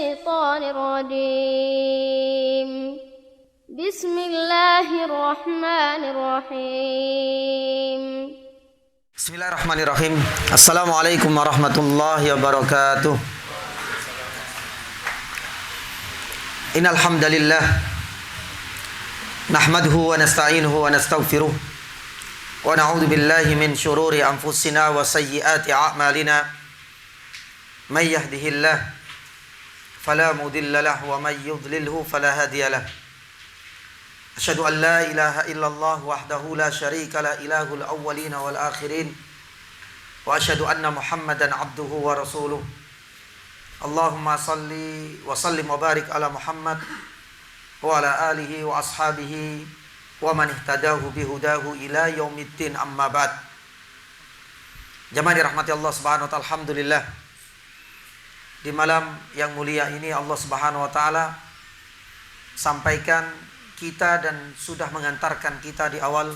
الشيطان الرجيم بسم الله الرحمن الرحيم Bismillahirrahmanirrahim. Assalamualaikum warahmatullahi wabarakatuh. Innal hamdalillah nahmaduhu wa nasta'inuhu wa nastaghfiruh wa na'udzu billahi min shururi anfusina wa sayyiati a'malina. May yahdihillah fala mudilla lahu wa may yudlilhu fala hadiyalah. Asyhadu an la ilaha illallah wahdahu la syarika la ilahul awwalin wal akhirin wa asyhadu anna Muhammadan abduhu wa rasuluh. Allahumma salli wa sallim wa barik ala Muhammad wa ala alihi wa ashabihi wa man ihtadahu bihudahu ila yaumiddin, amma ba'd. Jamaah dirahmati Allah Subhanahu wa taala, alhamdulillah. Di malam yang mulia ini Allah Subhanahu wa taala sampaikan kita dan sudah mengantarkan kita di awal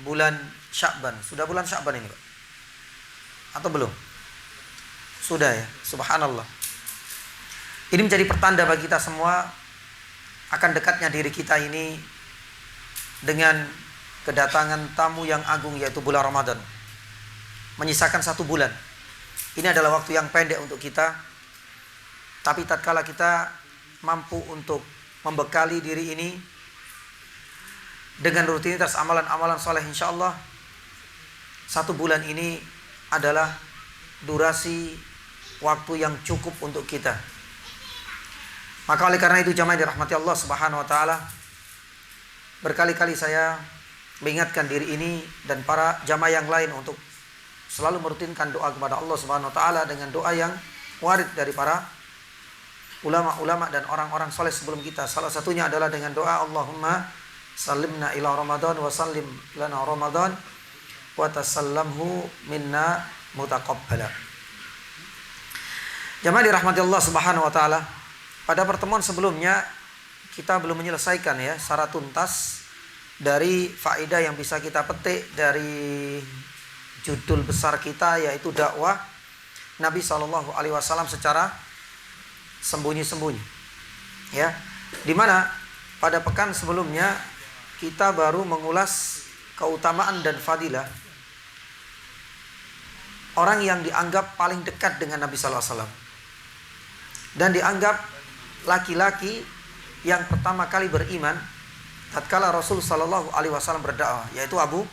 bulan Sya'ban. Sudah bulan Sya'ban ini, Pak? Atau belum? Sudah ya, subhanallah. Ini menjadi pertanda bagi kita semua akan dekatnya diri kita ini dengan kedatangan tamu yang agung, yaitu bulan Ramadan. Menyisakan 1 bulan. Ini adalah waktu yang pendek untuk kita, tapi tatkala kita mampu untuk membekali diri ini dengan rutinitas amalan-amalan soleh, insya Allah 1 bulan ini adalah durasi waktu yang cukup untuk kita. Maka oleh karena itu jamaah dirahmati Allah Subhanahu wa taala, berkali-kali saya mengingatkan diri ini dan para jamaah yang lain untuk selalu merutinkan doa kepada Allah Subhanahu wa taala dengan doa yang warid dari para ulama-ulama dan orang-orang soleh sebelum kita. Salah satunya adalah dengan doa Allahumma salimna ila Ramadan wa sallim lana Ramadan wa tasallamhu minna mutaqabbala. Jamaah dirahmati Allah Subhanahu wa taala, pada pertemuan sebelumnya kita belum menyelesaikan ya secara tuntas dari faedah yang bisa kita petik dari judul besar kita, yaitu dakwah Nabi SAW secara sembunyi-sembunyi, ya. Dimana pada pekan sebelumnya kita baru mengulas keutamaan dan fadilah orang yang dianggap paling dekat dengan Nabi SAW dan dianggap laki-laki yang pertama kali beriman tatkala Rasul SAW berdakwah, yaitu Abu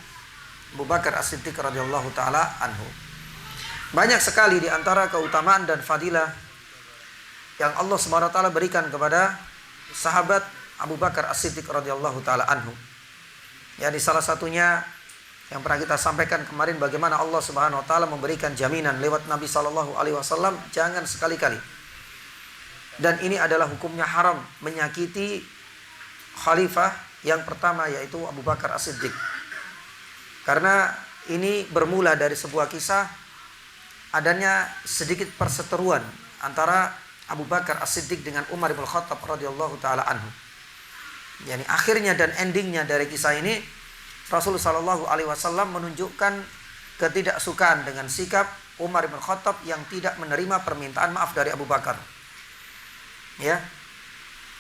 Bakar As-Siddiq radhiyallahu taala anhu. Banyak sekali di antara keutamaan dan fadilah yang Allah Subhanahu wa taala berikan kepada sahabat Abu Bakar As-Siddiq radhiyallahu taala anhu. Ya, di salah satunya yang pernah kita sampaikan kemarin, bagaimana Allah Subhanahu wa taala memberikan jaminan lewat Nabi sallallahu alaihi wasallam, jangan sekali-kali. Dan ini adalah hukumnya haram menyakiti khalifah yang pertama, yaitu Abu Bakar As-Siddiq. Karena ini bermula dari sebuah kisah adanya sedikit perseteruan antara Abu Bakar As-Siddiq dengan Umar bin Khattab radhiyallahu taala anhu. Yani akhirnya dan endingnya dari kisah ini, Rasulullah sallallahu alaihi wasallam menunjukkan ketidaksukaan dengan sikap Umar bin Khattab yang tidak menerima permintaan maaf dari Abu Bakar. Ya.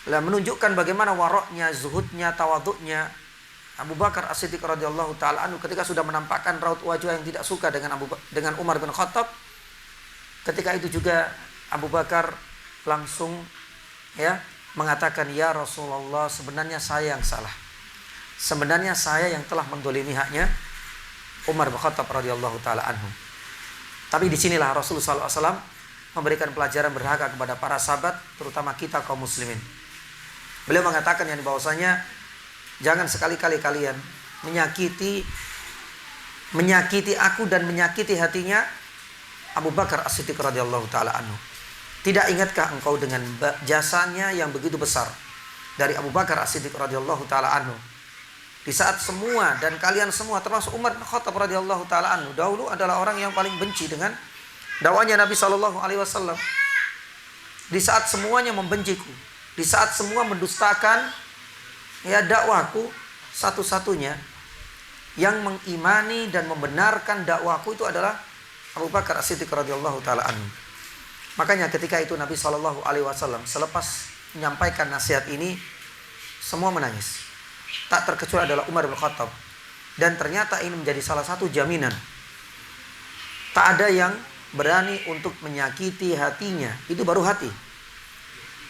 Lah menunjukkan bagaimana waroknya, zuhudnya, tawaduknya Abu Bakar As-Siddiq radhiyallahu taala anhu ketika sudah menampakkan raut wajah yang tidak suka dengan Umar bin Khattab. Ketika itu juga Abu Bakar langsung ya mengatakan, ya Rasulullah, sebenarnya saya yang salah. Sebenarnya saya yang telah mendolimi haknya Umar bin Khattab radhiyallahu taala anhu. Tapi disinilah Rasulullah SAW memberikan pelajaran berharga kepada para sahabat, terutama kita kaum muslimin. Beliau mengatakan yang bahwasanya jangan sekali-kali kalian menyakiti aku dan menyakiti hatinya Abu Bakar As-Siddiq radhiyallahu taala anhu. Tidak ingatkah engkau dengan jasanya yang begitu besar dari Abu Bakar As-Siddiq radhiyallahu taala anhu? Di saat semua dan kalian semua termasuk Umar bin Khattab radhiyallahu taala anhu dahulu adalah orang yang paling benci dengan dakwahnya Nabi sallallahu alaihi wasallam. Di saat semuanya membenciku, di saat semua mendustakan ya dakwahku, satu-satunya yang mengimani dan membenarkan dakwahku itu adalah Abu Bakar As-Siddiq radhiyallahu taala anhu. Makanya ketika itu Nabi Shallallahu Alaihi Wasallam selepas menyampaikan nasihat ini, semua menangis. Tak terkecuali adalah Umar bin Khattab. Dan ternyata ini menjadi salah satu jaminan. Tak ada yang berani untuk menyakiti hatinya. Itu baru hati.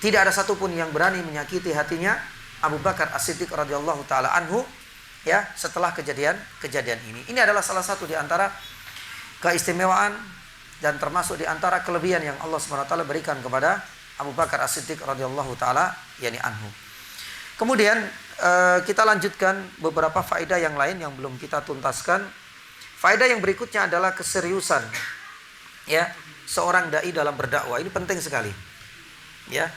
Tidak ada satupun yang berani menyakiti hatinya Abu Bakar As-Siddiq radhiyallahu taala anhu, ya, setelah kejadian ini. Ini adalah salah satu di antara keistimewaan dan termasuk di antara kelebihan yang Allah Subhanahu wa taala berikan kepada Abu Bakar As-Siddiq radhiyallahu taala anhu. Kemudian kita lanjutkan beberapa faedah yang lain yang belum kita tuntaskan. Faedah yang berikutnya adalah keseriusan, ya, seorang dai dalam berdakwah. Ini penting sekali. Ya.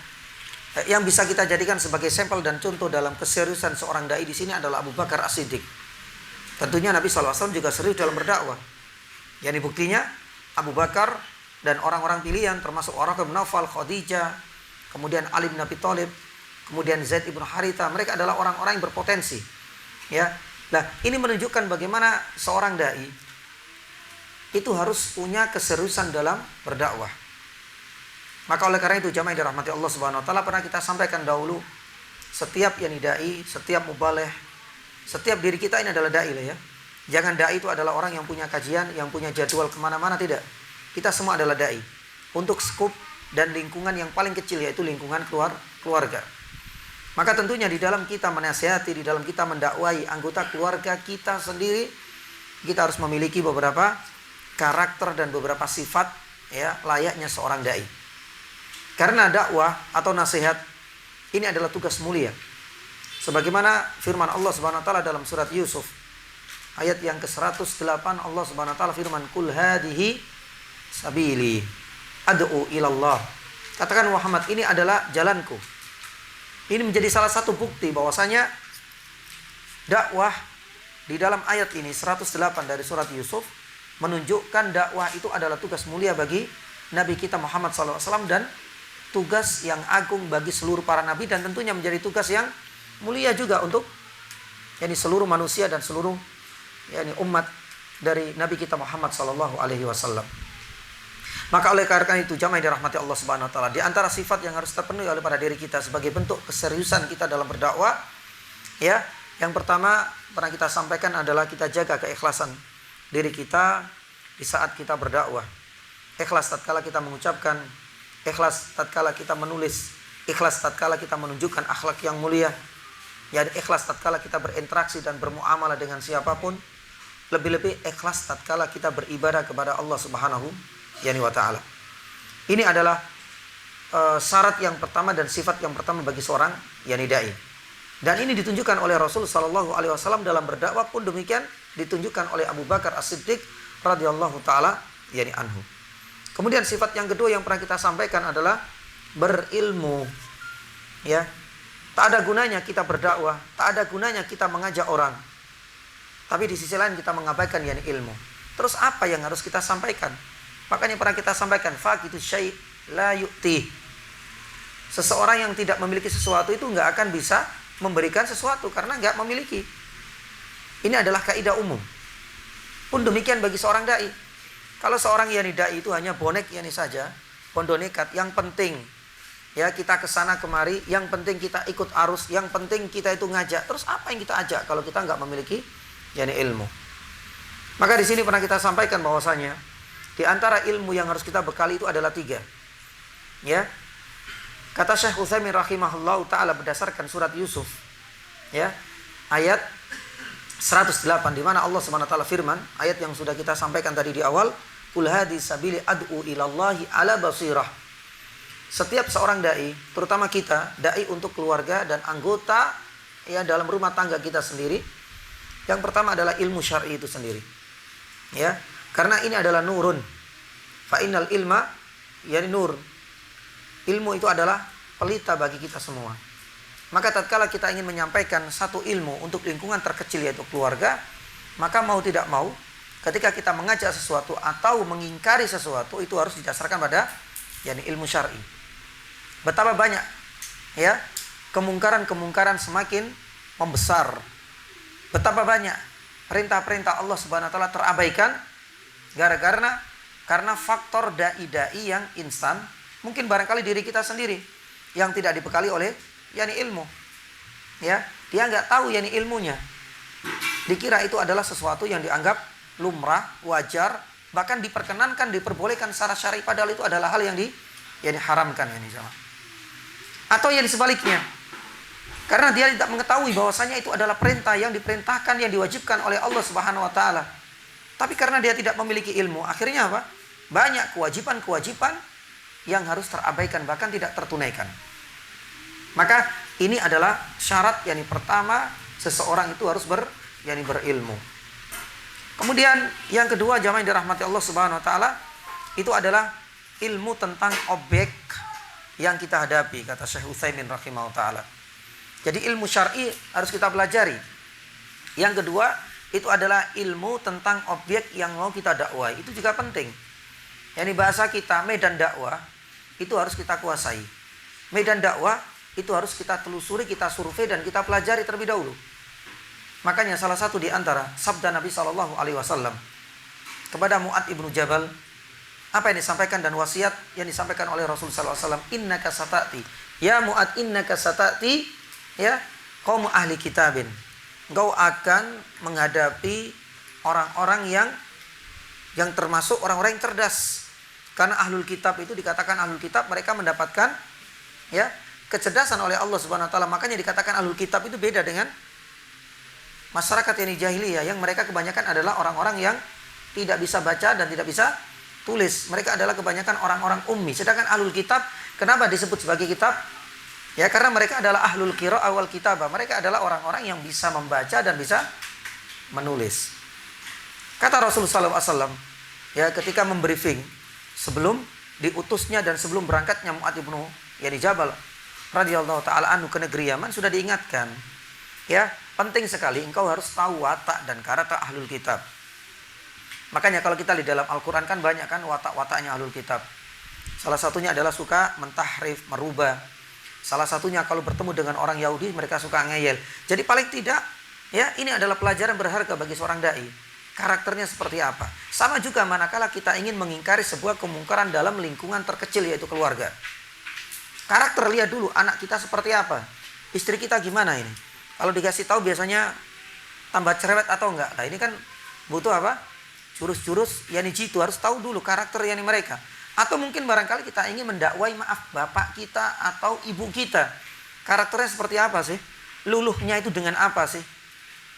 Yang bisa kita jadikan sebagai sampel dan contoh dalam keseriusan seorang dai di sini adalah Abu Bakar As-Siddiq. Tentunya Nabi SAW juga serius dalam berdakwah. Yani buktinya Abu Bakar dan orang-orang pilihan termasuk orang bin Nawfal, Khadijah, kemudian Ali bin Abi Thalib, kemudian Zaid ibn Haritha, mereka adalah orang-orang yang berpotensi. Ya. Nah, ini menunjukkan bagaimana seorang dai itu harus punya keseriusan dalam berdakwah. Maka oleh karena itu jamaah yang dirahmati Allah Subhanahu wa taala, pernah kita sampaikan dahulu, setiap yani dai, setiap mubaleh, setiap diri kita ini adalah dai lah ya. Jangan dai itu adalah orang yang punya kajian, yang punya jadwal kemana-mana, tidak. Kita semua adalah dai untuk skup dan lingkungan yang paling kecil, yaitu lingkungan keluarga. Maka tentunya di dalam kita menasihati, di dalam kita mendakwai anggota keluarga kita sendiri, kita harus memiliki beberapa karakter dan beberapa sifat, ya, layaknya seorang dai. Karena dakwah atau nasihat ini adalah tugas mulia. Sebagaimana firman Allah Subhanahu wa taala dalam surat Yusuf ayat yang ke-108, Allah Subhanahu wa taala firman, "Qul hadhihi sabili ad'u ilallah." Katakan Muhammad, ini adalah jalanku. Ini menjadi salah satu bukti bahwasanya dakwah di dalam ayat ini 108 dari surat Yusuf menunjukkan dakwah itu adalah tugas mulia bagi Nabi kita Muhammad SAW dan tugas yang agung bagi seluruh para nabi, dan tentunya menjadi tugas yang mulia juga untuk seluruh manusia dan seluruh umat dari Nabi kita Muhammad SAW. Maka oleh karena itu jamaah yang dirahmati Allah Subhanahu wa taala, di antara sifat yang harus terpenuhi oleh pada diri kita sebagai bentuk keseriusan kita dalam berdakwah, ya, yang pertama pernah kita sampaikan adalah kita jaga keikhlasan diri kita di saat kita berdakwah. Ikhlas tatkala kita mengucapkan, ikhlas tatkala kita menulis, ikhlas tatkala kita menunjukkan akhlak yang mulia, ya, ikhlas tatkala kita berinteraksi dan bermuamalah dengan siapapun, lebih-lebih ikhlas tatkala kita beribadah kepada Allah Subhanahu wa taala. Ini adalah syarat yang pertama dan sifat yang pertama bagi seorang dai. Dan ini ditunjukkan oleh Rasul sallallahu alaihi wasallam dalam berdakwah pun demikian ditunjukkan oleh Abu Bakar As-Siddiq radhiyallahu taala anhu. Kemudian sifat yang kedua yang pernah kita sampaikan adalah berilmu. Ya. Tak ada gunanya kita berdakwah, tak ada gunanya kita mengajak orang, tapi di sisi lain kita mengabaikan ilmu. Terus apa yang harus kita sampaikan? Makanya pernah kita sampaikan, faqidu syai' la yu'ti. Seseorang yang tidak memiliki sesuatu itu nggak akan bisa memberikan sesuatu karena nggak memiliki. Ini adalah kaidah umum. Pun demikian bagi seorang dai. Kalau seorang dai itu hanya bonek saja, bondo nekat, yang penting ya kita kesana kemari, yang penting kita ikut arus, yang penting kita itu ngajak. Terus apa yang kita ajak kalau kita nggak memiliki ilmu? Maka di sini pernah kita sampaikan bahwasanya di antara ilmu yang harus kita bekali itu adalah 3. Ya. Kata Syekh Utsaimin rahimahullahu taala berdasarkan surat Yusuf, ya, ayat 108 di mana Allah Subhanahu wa taala firman, ayat yang sudah kita sampaikan tadi di awal, "Qul hadhi sabili ad'u ilallahi ala basirah." Setiap seorang dai, terutama kita, dai untuk keluarga dan anggota ya dalam rumah tangga kita sendiri, yang pertama adalah ilmu syar'i itu sendiri. Ya. Karena ini adalah nurun. Fa innal ilma nur. Ilmu itu adalah pelita bagi kita semua. Maka tatkala kita ingin menyampaikan satu ilmu untuk lingkungan terkecil yaitu keluarga, maka mau tidak mau ketika kita mengajak sesuatu atau mengingkari sesuatu itu harus didasarkan pada ilmu syar'i. Betapa banyak ya kemungkaran-kemungkaran semakin membesar. Betapa banyak perintah-perintah Allah Subhanahu wa taala terabaikan gara-gara Karena faktor dai-dai yang instan, mungkin barangkali diri kita sendiri yang tidak dibekali oleh ilmu. Ya, dia nggak tahu ilmunya. Dikira itu adalah sesuatu yang dianggap lumrah, wajar, bahkan diperkenankan, diperbolehkan secara syar'i, padahal itu adalah hal yang diharamkan sama. Atau yang sebaliknya. Karena dia tidak mengetahui bahwasanya itu adalah perintah yang diperintahkan, yang diwajibkan oleh Allah Subhanahu wa taala. Tapi karena dia tidak memiliki ilmu, akhirnya apa? Banyak kewajiban-kewajiban yang harus terabaikan, bahkan tidak tertunaikan. Maka ini adalah syarat pertama, seseorang itu harus berilmu. Kemudian yang kedua, jamaah yang dirahmati Allah Subhanahu wa taala, itu adalah ilmu tentang objek yang kita hadapi, kata Syekh Utsaimin rahimahullah taala. Jadi ilmu syar'i harus kita pelajari. Yang kedua, itu adalah ilmu tentang objek yang mau kita dakwah. Itu juga penting. Bahasa kita, medan dakwah itu harus kita kuasai. Medan dakwah itu harus kita telusuri, kita survei, dan kita pelajari terlebih dahulu. Makanya salah satu di antara sabda Nabi SAW kepada Mu'adz ibnu Jabal, apa yang disampaikan dan wasiat yang disampaikan oleh Rasul SAW, innaka satati, ya Mu'adz, innaka satati, ya kaum ahli kitabin, engkau akan menghadapi orang-orang yang termasuk orang-orang yang cerdas. Karena ahlul kitab itu dikatakan ahlul kitab, mereka mendapatkan kecerdasan oleh Allah Subhanahu wa taala. Makanya dikatakan ahlul kitab itu beda dengan masyarakat jahiliyah, yang mereka kebanyakan adalah orang-orang yang tidak bisa baca dan tidak bisa tulis. Mereka adalah kebanyakan orang-orang ummi. Sedangkan ahlul kitab, kenapa disebut sebagai kitab? Ya, karena mereka adalah ahlul qira'a wal kitabah. Mereka adalah orang-orang yang bisa membaca dan bisa menulis. Kata Rasulullah SAW, ketika membriefing sebelum diutusnya dan sebelum berangkatnya Mu'adz ibnu Jabal radhiyallahu taala anhu ke negeri Yaman, sudah diingatkan, penting sekali engkau harus tahu watak dan karakter ahlul kitab. Makanya kalau kita di dalam Al-Quran kan banyak kan watak-wataknya ahlul kitab. Salah satunya adalah suka mentahrif, merubah. Salah satunya kalau bertemu dengan orang Yahudi, mereka suka ngeyel. Jadi paling tidak, ini adalah pelajaran berharga bagi seorang dai. Karakternya seperti apa. Sama juga manakala kita ingin mengingkari sebuah kemungkaran dalam lingkungan terkecil, yaitu keluarga. Karakter, lihat dulu anak kita seperti apa, istri kita gimana ini. Kalau dikasih tahu biasanya tambah cerewet atau enggak. Nah ini kan butuh apa? Jurus-jurus jitu, harus tahu dulu karakter mereka. Atau mungkin barangkali kita ingin mendakwai, maaf, bapak kita atau ibu kita, karakternya seperti apa sih? Luluhnya itu dengan apa sih?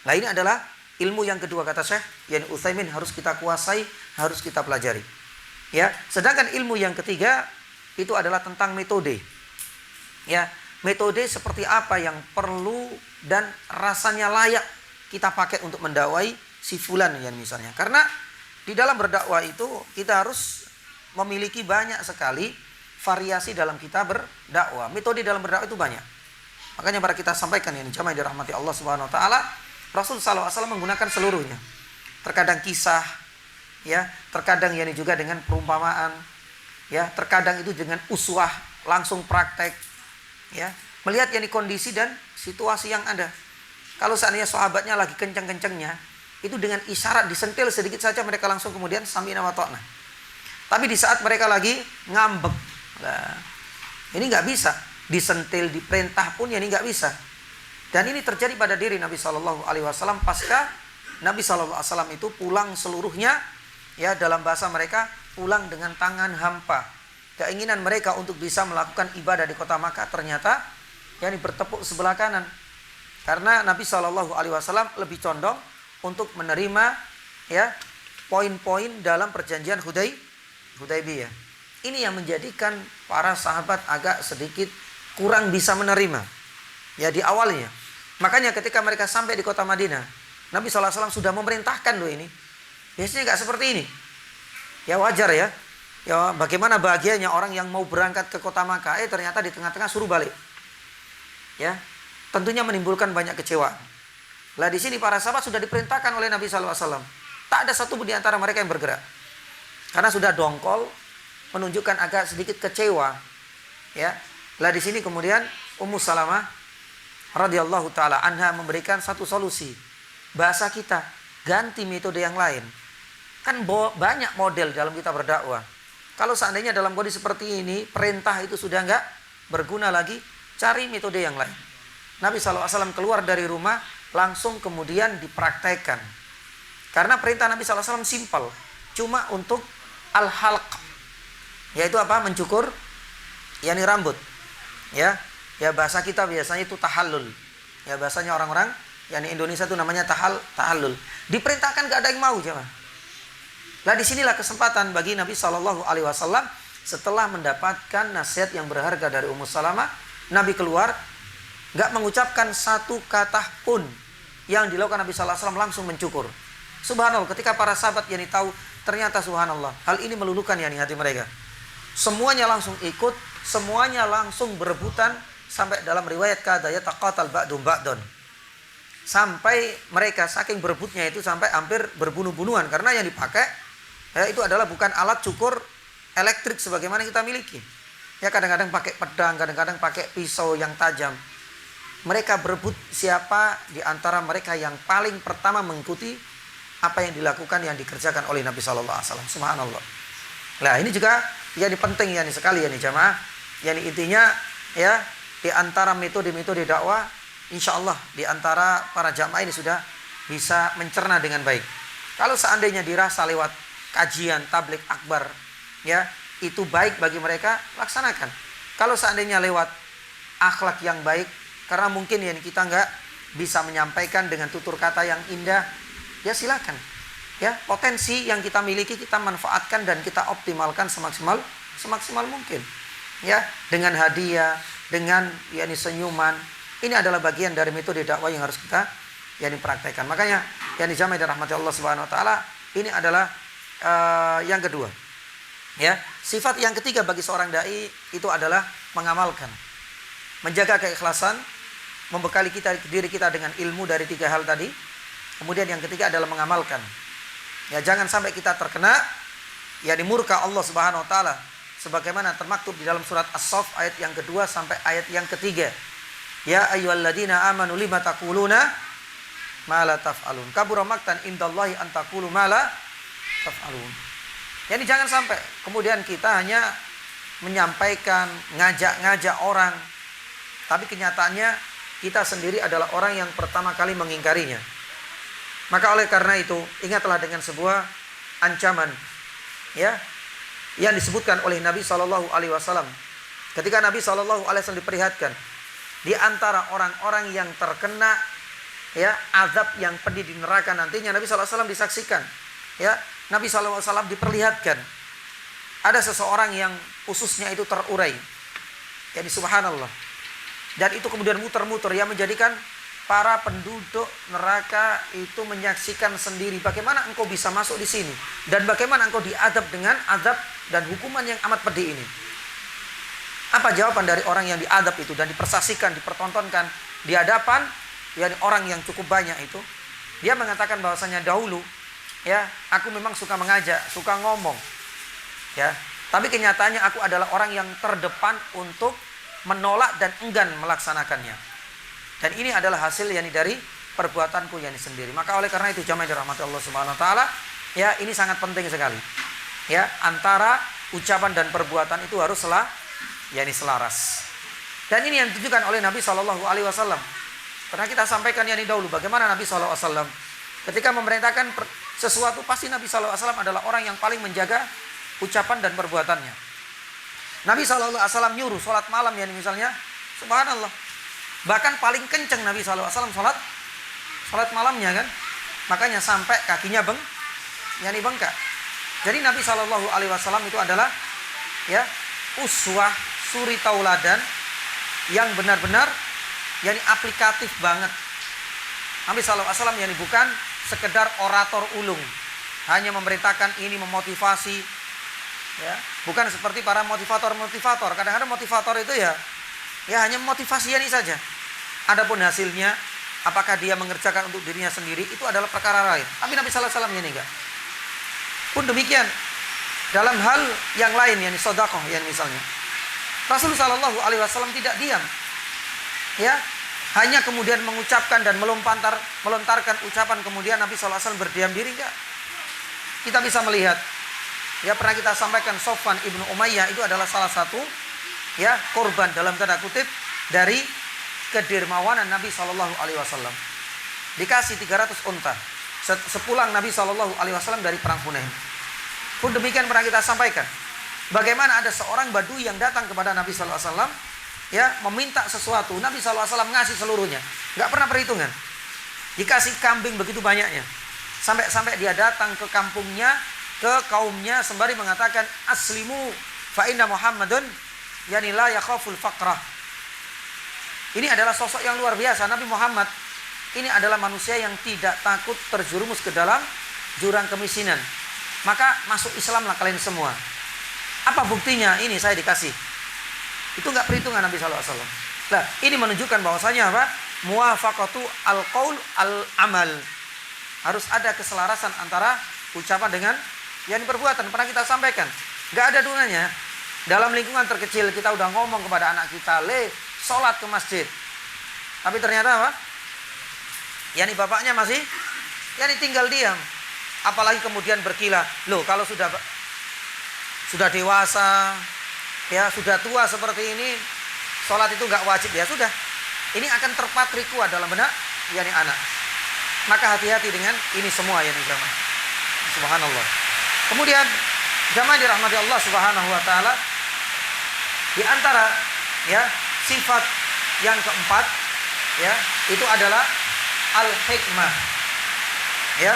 Nah ini adalah ilmu yang kedua, kata Syekh Utsaimin, harus kita kuasai, harus kita pelajari. Sedangkan ilmu yang ketiga itu adalah tentang metode. Metode seperti apa yang perlu dan rasanya layak kita pakai untuk mendakwai si fulan misalnya. Karena di dalam berdakwah itu kita harus memiliki banyak sekali variasi dalam kita berdakwah. Metode dalam berdakwah itu banyak. Makanya para kita sampaikan jamaah yang dirahmati Allah Subhanahu wa taala, Rasul sallallahu alaihi wasallam menggunakan seluruhnya. Terkadang kisah, terkadang juga dengan perumpamaan, terkadang itu dengan uswah, langsung praktek, melihat kondisi dan situasi yang ada. Kalau seandainya sahabatnya lagi kenceng-kencengnya, itu dengan isyarat disentil sedikit saja mereka langsung kemudian sami'na wa ta'na. Tapi di saat mereka lagi ngambek, ini nggak bisa. Disentil, diperintah pun ini nggak bisa. Dan ini terjadi pada diri Nabi SAW pasca Nabi SAW itu pulang seluruhnya, dalam bahasa mereka pulang dengan tangan hampa. Keinginan mereka untuk bisa melakukan ibadah di kota Makkah ternyata bertepuk sebelah kanan. Karena Nabi SAW lebih condong untuk menerima poin-poin dalam perjanjian Hudaybiyah. Ini yang menjadikan para sahabat agak sedikit kurang bisa menerima di awalnya. Makanya ketika mereka sampai di kota Madinah, Nabi SAW sudah memerintahkan loh ini. Biasanya nggak seperti ini. Wajar ya. Bagaimana bahagianya orang yang mau berangkat ke kota Makkah, ternyata di tengah-tengah suruh balik. Tentunya menimbulkan banyak kecewa. Lah di sini para sahabat sudah diperintahkan oleh Nabi SAW. Tak ada satu di antara mereka yang bergerak. Karena sudah dongkol, menunjukkan agak sedikit kecewa. Lah di sini kemudian Ummu Salamah radhiyallahu taala anha memberikan satu solusi. Bahasa kita, ganti metode yang lain. Kan banyak model dalam kita berdakwah. Kalau seandainya dalam kondisi seperti ini, perintah itu sudah enggak berguna lagi, cari metode yang lain. Nabi SAW keluar dari rumah, langsung kemudian dipraktekkan. Karena perintah Nabi SAW simpel, cuma untuk al-halq, yaitu apa? Mencukur, yakni rambut. Ya bahasa kita biasanya itu tahallul. Ya bahasanya orang-orang yakni Indonesia itu namanya tahallul. Diperintahkan gak ada yang mau, jemaah. Lah disinilah kesempatan bagi Nabi SAW setelah mendapatkan nasihat yang berharga dari Ummu Salamah, Nabi keluar gak mengucapkan satu kata pun. Yang dilakukan Nabi SAW langsung mencukur. Subhanallah, ketika para sahabat yang tahu, ternyata subhanallah, hal ini meluluhkan yakni hati mereka. Semuanya langsung ikut, semuanya langsung berebutan, sampai dalam riwayat kada yataqatal ba'dum ba'dun. Sampai mereka saking berebutnya itu sampai hampir berbunuh-bunuhan, karena yang dipakai itu adalah bukan alat cukur elektrik sebagaimana kita miliki. Ya kadang-kadang pakai pedang, kadang-kadang pakai pisau yang tajam. Mereka berebut siapa di antara mereka yang paling pertama mengikuti apa yang dilakukan, yang dikerjakan oleh Nabi SAW. Subhanallah. Nah ini juga yang penting yakni sekali yakni jamaah. Yani intinya ya di antara metode-metode dakwah, insya Allah di antara para jamaah ini sudah bisa mencerna dengan baik. Kalau seandainya dirasa lewat kajian tabligh akbar, ya itu baik bagi mereka, laksanakan. Kalau seandainya lewat akhlak yang baik, karena mungkin yang kita nggak bisa menyampaikan dengan tutur kata yang indah, ya silakan. Ya potensi yang kita miliki kita manfaatkan dan kita optimalkan semaksimal mungkin. Ya dengan hadiah, dengan yakni senyuman, ini adalah bagian dari metode dakwah yang harus kita yakni praktekkan. Makanya yakni jamaah dirahmati Allah Subhanahu wa taala, ini adalah yang kedua. Ya, sifat yang ketiga bagi seorang dai itu adalah mengamalkan. Menjaga keikhlasan, membekali diri kita dengan ilmu dari tiga hal tadi. Kemudian yang ketiga adalah mengamalkan. Ya, jangan sampai kita terkena yakni murka Allah Subhanahu wa taala. Sebagaimana termaktub di dalam surat As-Saff ayat yang kedua sampai ayat yang ketiga. Ya ayyuhalladzina amanu lima taquluna ma la taf'alun. Kabura maqtan indallahi an taqulu ma la taf'alun. Yani jangan sampai kemudian kita hanya menyampaikan, ngajak-ngajak orang, tapi kenyataannya kita sendiri adalah orang yang pertama kali mengingkarinya. Maka oleh karena itu, ingatlah dengan sebuah ancaman ya yang disebutkan oleh Nabi SAW. Ketika Nabi SAW diperlihatkan di antara orang-orang yang terkena ya azab yang pedih di neraka nantinya, Nabi SAW disaksikan. Ya, Nabi SAW diperlihatkan ada seseorang yang ususnya itu terurai. Jadi subhanallah. Dan itu kemudian muter-muter yang menjadikan para penduduk neraka itu menyaksikan sendiri bagaimana engkau bisa masuk di sini dan bagaimana engkau diadab dengan azab dan hukuman yang amat pedih ini. Apa jawaban dari orang yang diadab itu dan dipersaksikan, dipertontonkan di hadapan yakni orang yang cukup banyak itu? Dia mengatakan bahwasanya dahulu ya aku memang suka mengajak, suka ngomong. Ya, tapi kenyataannya aku adalah orang yang terdepan untuk menolak dan enggan melaksanakannya. Dan ini adalah hasil yakni dari perbuatanku yakni sendiri. Maka oleh karena itu jamaah dirahmati Allah Subhanahu wa taala, ya ini sangat penting sekali. Ya, antara ucapan dan perbuatan itu harus yakni selaras. Dan ini yang ditunjukkan oleh Nabi SAW. Pernah kita sampaikan yakni dahulu bagaimana Nabi SAW ketika memerintahkan sesuatu, pasti Nabi SAW adalah orang yang paling menjaga ucapan dan perbuatannya. Nabi SAW nyuruh sholat malam yakni misalnya, subhanallah. Bahkan paling kenceng Nabi SAW sholat malamnya kan. Makanya sampai kakinya yakni bengkak. Jadi Nabi SAW itu adalah ya uswah, suri tauladan yang benar-benar yakni aplikatif banget. Nabi SAW yakni bukan sekedar orator ulung, hanya memerintahkan ini, memotivasi ya. Bukan seperti para motivator. Kadang-kadang motivator itu ya hanya motivasi ini saja. Adapun hasilnya apakah dia mengerjakan untuk dirinya sendiri itu adalah perkara lain. Tapi Nabi sallallahu alaihi wasallam ini enggak. Pun demikian dalam hal yang lain yakni sedekah yang misalnya. Rasulullah sallallahu alaihi wasallam tidak diam. Ya, hanya kemudian mengucapkan dan melontarkan ucapan kemudian Nabi sallallahu alaihi wasallam berdiam diri enggak. kita bisa melihat, ya pernah kita sampaikan Sofwan ibnu Umayyah itu adalah salah satu ya korban dalam tanda kutip dari kedermawanan Nabi Shallallahu Alaihi Wasallam. Dikasih 300 unta sepulang Nabi Shallallahu Alaihi Wasallam dari perang Hunain. Pun demikian pernah kita sampaikan, bagaimana ada seorang badui yang datang kepada Nabi Shallallahu Alaihi Wasallam, ya meminta sesuatu. Nabi Shallallahu Alaihi Wasallam ngasih seluruhnya, nggak pernah perhitungan. Dikasih kambing begitu banyaknya, sampai dia datang ke kampungnya, ke kaumnya sembari mengatakan aslimu fa inna Muhammadun yani la yakhaful faqrah. Ini adalah sosok yang luar biasa. Nabi Muhammad ini adalah manusia yang tidak takut terjerumus ke dalam jurang kemiskinan. Maka masuk Islamlah kalian semua. Apa buktinya? Ini saya dikasih. Itu nggak perhitungan Nabi Sallallahu Alaihi Wasallam. Nah, ini menunjukkan bahwasanya apa? Muwafaqatu al-qaul al-amal. Harus ada keselarasan antara ucapan dengan yang perbuatan. Pernah kita sampaikan, nggak ada gunanya dalam lingkungan terkecil kita udah ngomong kepada anak kita, sholat ke masjid. Tapi ternyata apa? Yani bapaknya masih, yani tinggal diam. Apalagi kemudian berkilah, loh kalau sudah dewasa, ya sudah tua seperti ini, sholat itu nggak wajib, ya sudah. Ini akan terpatri kuat dalam benak, yani anak. Maka hati-hati dengan ini semua, yani jamaah. Subhanallah. Kemudian jamaah dirahmati Allah Subhanahu Wa Taala, di antara ya sifat yang keempat, ya itu adalah al-hikmah. Ya.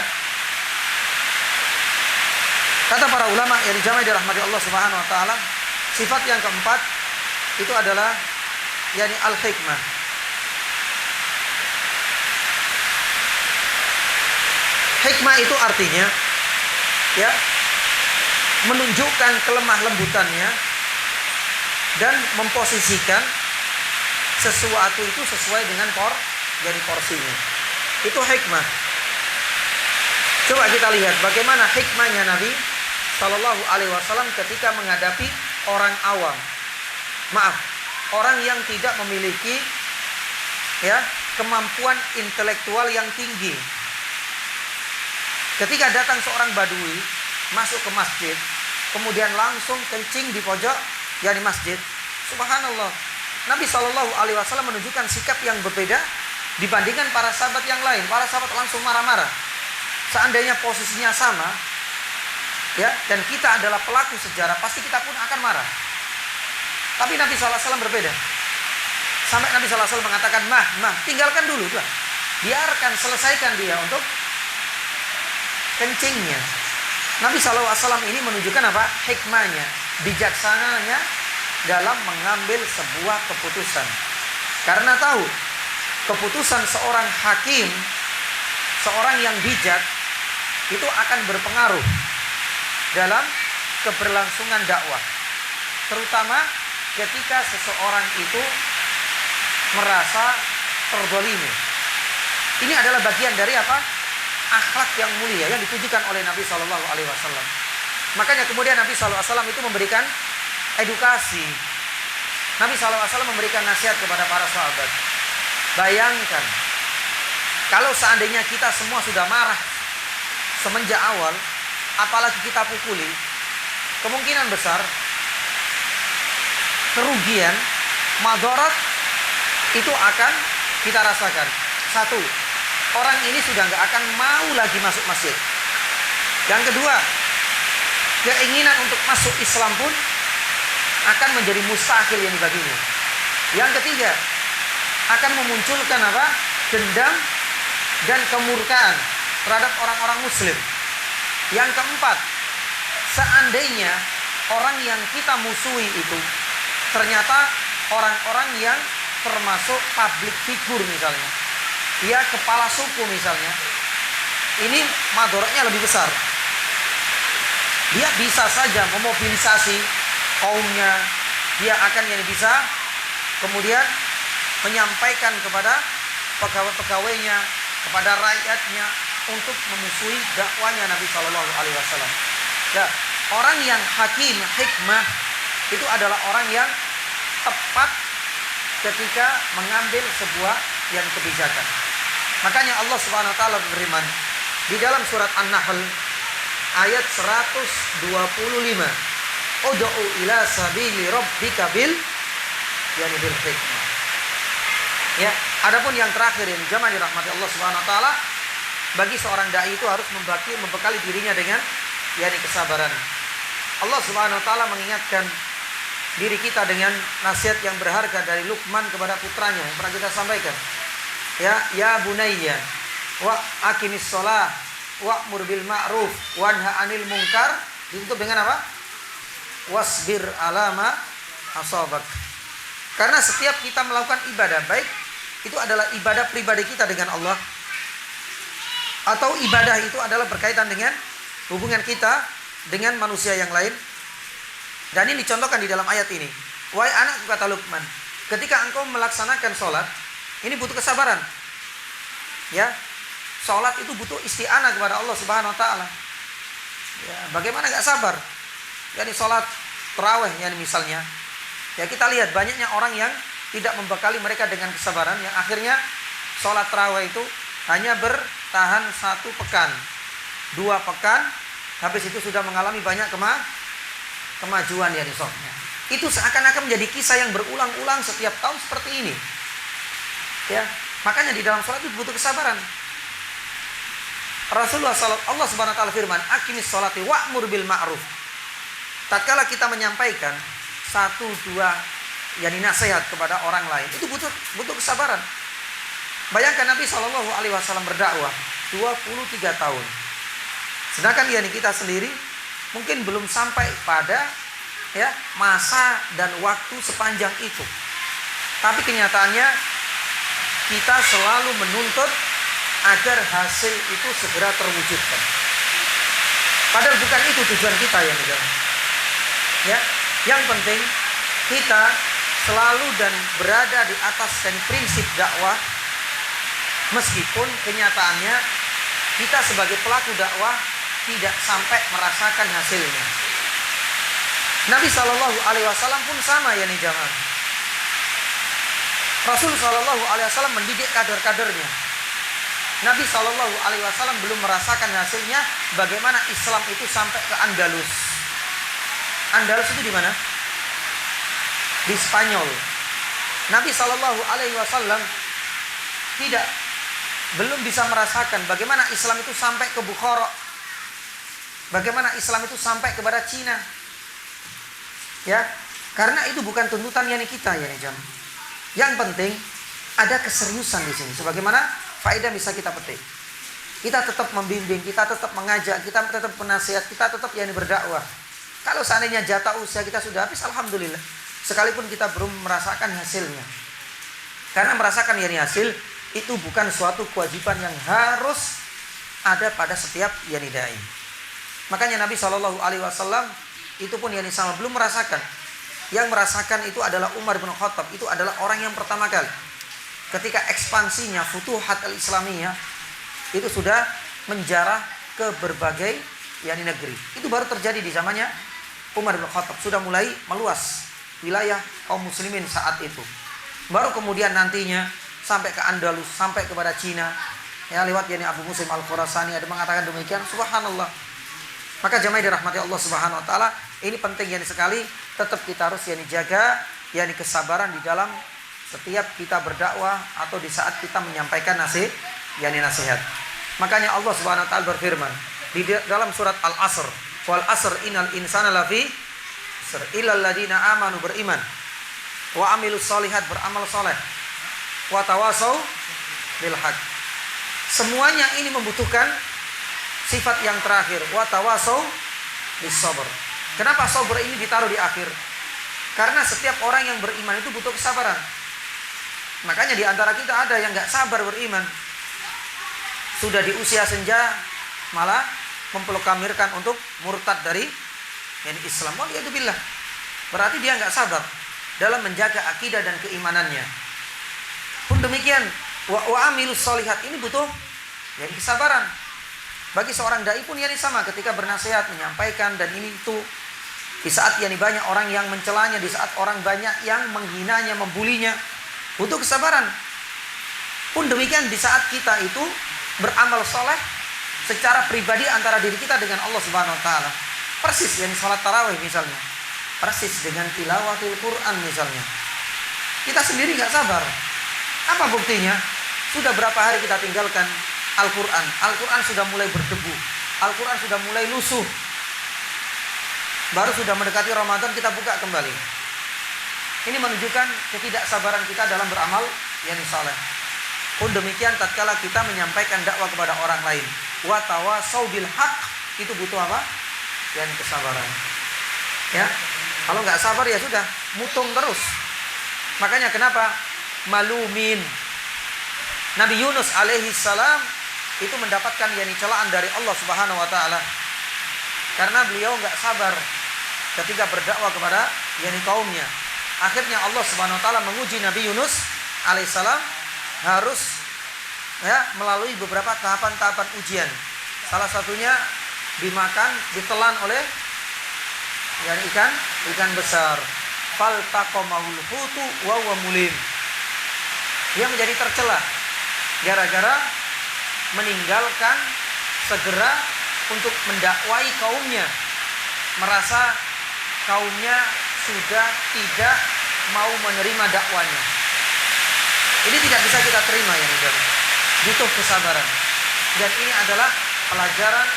Kata para ulama yang jamaah dirahmati Allah Subhanahu Wa Taala, sifat yang keempat itu adalah yani al-hikmah. Hikmah itu artinya ya menunjukkan kelemah lembutannya dan memposisikan sesuatu itu sesuai dengan porsinya. Itu hikmah. Coba kita lihat bagaimana hikmahnya Nabi Shallallahu Alaihi Wasallam ketika menghadapi orang awam. Maaf, orang yang tidak memiliki ya kemampuan intelektual yang tinggi. Ketika datang seorang badui masuk ke masjid, kemudian langsung kencing di pojok ya di masjid. Subhanallah. Nabi Shallallahu Alaihi Wasallam menunjukkan sikap yang berbeda dibandingkan para sahabat yang lain. Para sahabat langsung marah-marah. Seandainya posisinya sama, ya, dan kita adalah pelaku sejarah, pasti kita pun akan marah. Tapi Nabi Shallallahu Alaihi Wasallam berbeda. Sampai Nabi Shallallahu Alaihi Wasallam mengatakan, mah, tinggalkan dulu, biarkan selesaikan dia untuk kencingnya. Nabi SAW ini menunjukkan apa? Hikmahnya, bijaksananya dalam mengambil sebuah keputusan. Karena tahu keputusan seorang hakim, seorang yang bijak itu akan berpengaruh dalam keberlangsungan dakwah. Terutama ketika seseorang itu merasa terzalimi. Ini adalah bagian dari apa? Akhlak yang mulia yang ditujukan oleh Nabi Shallallahu Alaihi Wasallam. Makanya kemudian Nabi Shallallahu Alaihi Wasallam itu memberikan edukasi. Nabi Shallallahu Alaihi Wasallam memberikan nasihat kepada para sahabat. Bayangkan kalau seandainya kita semua sudah marah semenjak awal, apalagi kita pukuli, kemungkinan besar kerugian, madarat itu akan kita rasakan. Satu, orang ini sudah nggak akan mau lagi masuk masjid. Yang kedua, keinginan untuk masuk Islam pun akan menjadi mustahil yang baginya. Yang ketiga, akan memunculkan apa? Dendam dan kemurkaan terhadap orang-orang Muslim. Yang keempat, seandainya orang yang kita musuhi itu ternyata orang-orang yang termasuk public figure misalnya, dia kepala suku misalnya, ini madorotnya lebih besar. Dia bisa saja memobilisasi kaumnya, dia akan yang bisa kemudian menyampaikan kepada pegawai-pegawainya, kepada rakyatnya untuk memusuhi dakwanya Nabi Shallallahu Alaihi Wasallam. Ya, orang yang hakim, hikmah itu adalah orang yang tepat ketika mengambil sebuah yang kebijakan. Makanya Allah Subhanahu wa taala berfirman di dalam surat An-Nahl ayat 125. Ud'u ila sabili rabbika bil hikmah. Ya, adapun yang terakhir yang jamaah dirahmati Allah Subhanahu wa taala, bagi seorang dai itu harus membekali dirinya dengan kesabaran. Allah Subhanahu wa taala mengingatkan diri kita dengan nasihat yang berharga dari Luqman kepada putranya yang pernah kita sampaikan. Ya bunayya wa aqimis shalah wa'mur bil ma'ruf wanha 'anil munkar. Ditutup dengan apa? Wasbir ala ma asabak. Karena setiap kita melakukan ibadah, baik itu adalah ibadah pribadi kita dengan Allah, atau ibadah itu adalah berkaitan dengan hubungan kita dengan manusia yang lain. Dan ini dicontohkan di dalam ayat ini. Wahai anakku, kata Luqman, ketika engkau melaksanakan sholat, ini butuh kesabaran. Ya, sholat itu butuh isti'anah kepada Allah Subhanahu wa taala. Ya, bagaimana gak sabar? Sholat tarawih misalnya. Ya, kita lihat banyaknya orang yang tidak membekali mereka dengan kesabaran, yang akhirnya sholat tarawih itu hanya bertahan 1 pekan, 2 pekan, habis itu sudah mengalami banyak kemajuan sholatnya. Itu seakan-akan menjadi kisah yang berulang-ulang setiap tahun seperti ini. Ya, makanya di dalam sholat itu butuh kesabaran. Allah Subhanahu wa taala firman, "Aqimis sholati wa'mur bil ma'ruf." Tatkala kita menyampaikan 1-2 nasihat kepada orang lain, itu butuh kesabaran. Bayangkan Nabi SAW berdakwah 23 tahun. Sedangkan kita sendiri mungkin belum sampai pada masa dan waktu sepanjang itu. Tapi kenyataannya kita selalu menuntut agar hasil itu segera terwujudkan. Padahal bukan itu tujuan kita ya. Yang penting kita selalu dan berada di atas prinsip dakwah, meskipun kenyataannya kita sebagai pelaku dakwah tidak sampai merasakan hasilnya. Nabi SAW pun sama jamaah. Rasul SAW mendidik kader-kadernya. Nabi SAW belum merasakan hasilnya bagaimana Islam itu sampai ke Andalus. Andalus itu di mana? Di Spanyol. Nabi SAW belum bisa merasakan bagaimana Islam itu sampai ke Bukhara, bagaimana Islam itu sampai kepada Cina. Ya, karena itu bukan tuntutan kita jamaah. Yang penting ada keseriusan di sini. Sebagaimana faedah bisa kita petik. Kita tetap membimbing, kita tetap mengajak, kita tetap menasihat, kita tetap berdakwah. Kalau seandainya jatah usia kita sudah habis, alhamdulillah. Sekalipun kita belum merasakan hasilnya. Karena merasakan hasil itu bukan suatu kewajiban yang harus ada pada setiap dai. Makanya Nabi SAW itu pun sama belum merasakan. Yang merasakan itu adalah Umar bin Khattab. Itu adalah orang yang pertama kali ketika ekspansinya Futuhat al-Islamiyah itu sudah menjarah ke berbagai negeri. Itu baru terjadi di zamannya Umar bin Khattab. Sudah mulai meluas wilayah kaum muslimin saat itu. Baru kemudian nantinya sampai ke Andalus, sampai kepada Cina. Ya, lewat Abu Muslim Al-Khurasani ada mengatakan demikian. Subhanallah. Maka jamaah dirahmati Allah Subhanahu wa taala, ini penting sekali, tetap kita harus jaga kesabaran di dalam setiap kita berdakwah atau di saat kita menyampaikan nasihat. Makanya Allah Subhanahu wa taala berfirman di dalam surat Al-Asr, "Wal 'asr innal insana lafi khusr illal ladzina amanu," beriman, wa amilus sholihat, beramal saleh, wa tawasau bil haq. Semuanya ini membutuhkan sifat yang terakhir, wa tawasau bis sabr. Kenapa sabr ini ditaruh di akhir? Karena setiap orang yang beriman itu butuh kesabaran. Makanya di antara kita ada yang enggak sabar beriman. Sudah di usia senja malah memproklamirkan untuk murtad dari Islam. Waliyadzubillah. Berarti dia enggak sabar dalam menjaga akidah dan keimanannya. Pun demikian, wa amilus sholihat ini butuh kesabaran. Bagi seorang dai pun sama, ketika bernasihat, menyampaikan dan ini itu di saat banyak orang yang mencelanya, di saat orang banyak yang menghinanya, membulinya, butuh kesabaran. Pun demikian di saat kita itu beramal soleh, secara pribadi antara diri kita dengan Allah Subhanahu wa taala. Persis yang salat tarawih misalnya. Persis dengan tilawatul Quran misalnya. Kita sendiri nggak sabar. Apa buktinya? Sudah berapa hari kita tinggalkan Al-Quran. Al-Quran sudah mulai berdebu. Al-Quran sudah mulai lusuh. Baru sudah mendekati Ramadan kita buka kembali. Ini menunjukkan ketidaksabaran kita dalam beramal yang saleh. Pun demikian tatkala kita menyampaikan dakwah kepada orang lain, wa tawasau bil haq, itu butuh apa? Yang kesabaran. Ya. Kalau nggak sabar ya sudah, mutung terus. Makanya kenapa malumin? Nabi Yunus alaihi salam itu mendapatkan celaan dari Allah Subhanahu wa taala. Karena beliau nggak sabar ketika berdakwah kepada kaumnya. Akhirnya Allah Subhanahu wa taala menguji Nabi Yunus alaihissalam harus melalui beberapa tahapan-tahapan ujian. Salah satunya ditelan oleh ikan besar. Faltaqamahul hutu wa huwa mulim. Dia menjadi tercela gara-gara meninggalkan segera untuk mendakwai kaumnya, merasa kaumnya sudah tidak mau menerima dakwanya. Ini tidak bisa kita terima ya saudara. Butuh kesabaran. Dan ini adalah pelajaran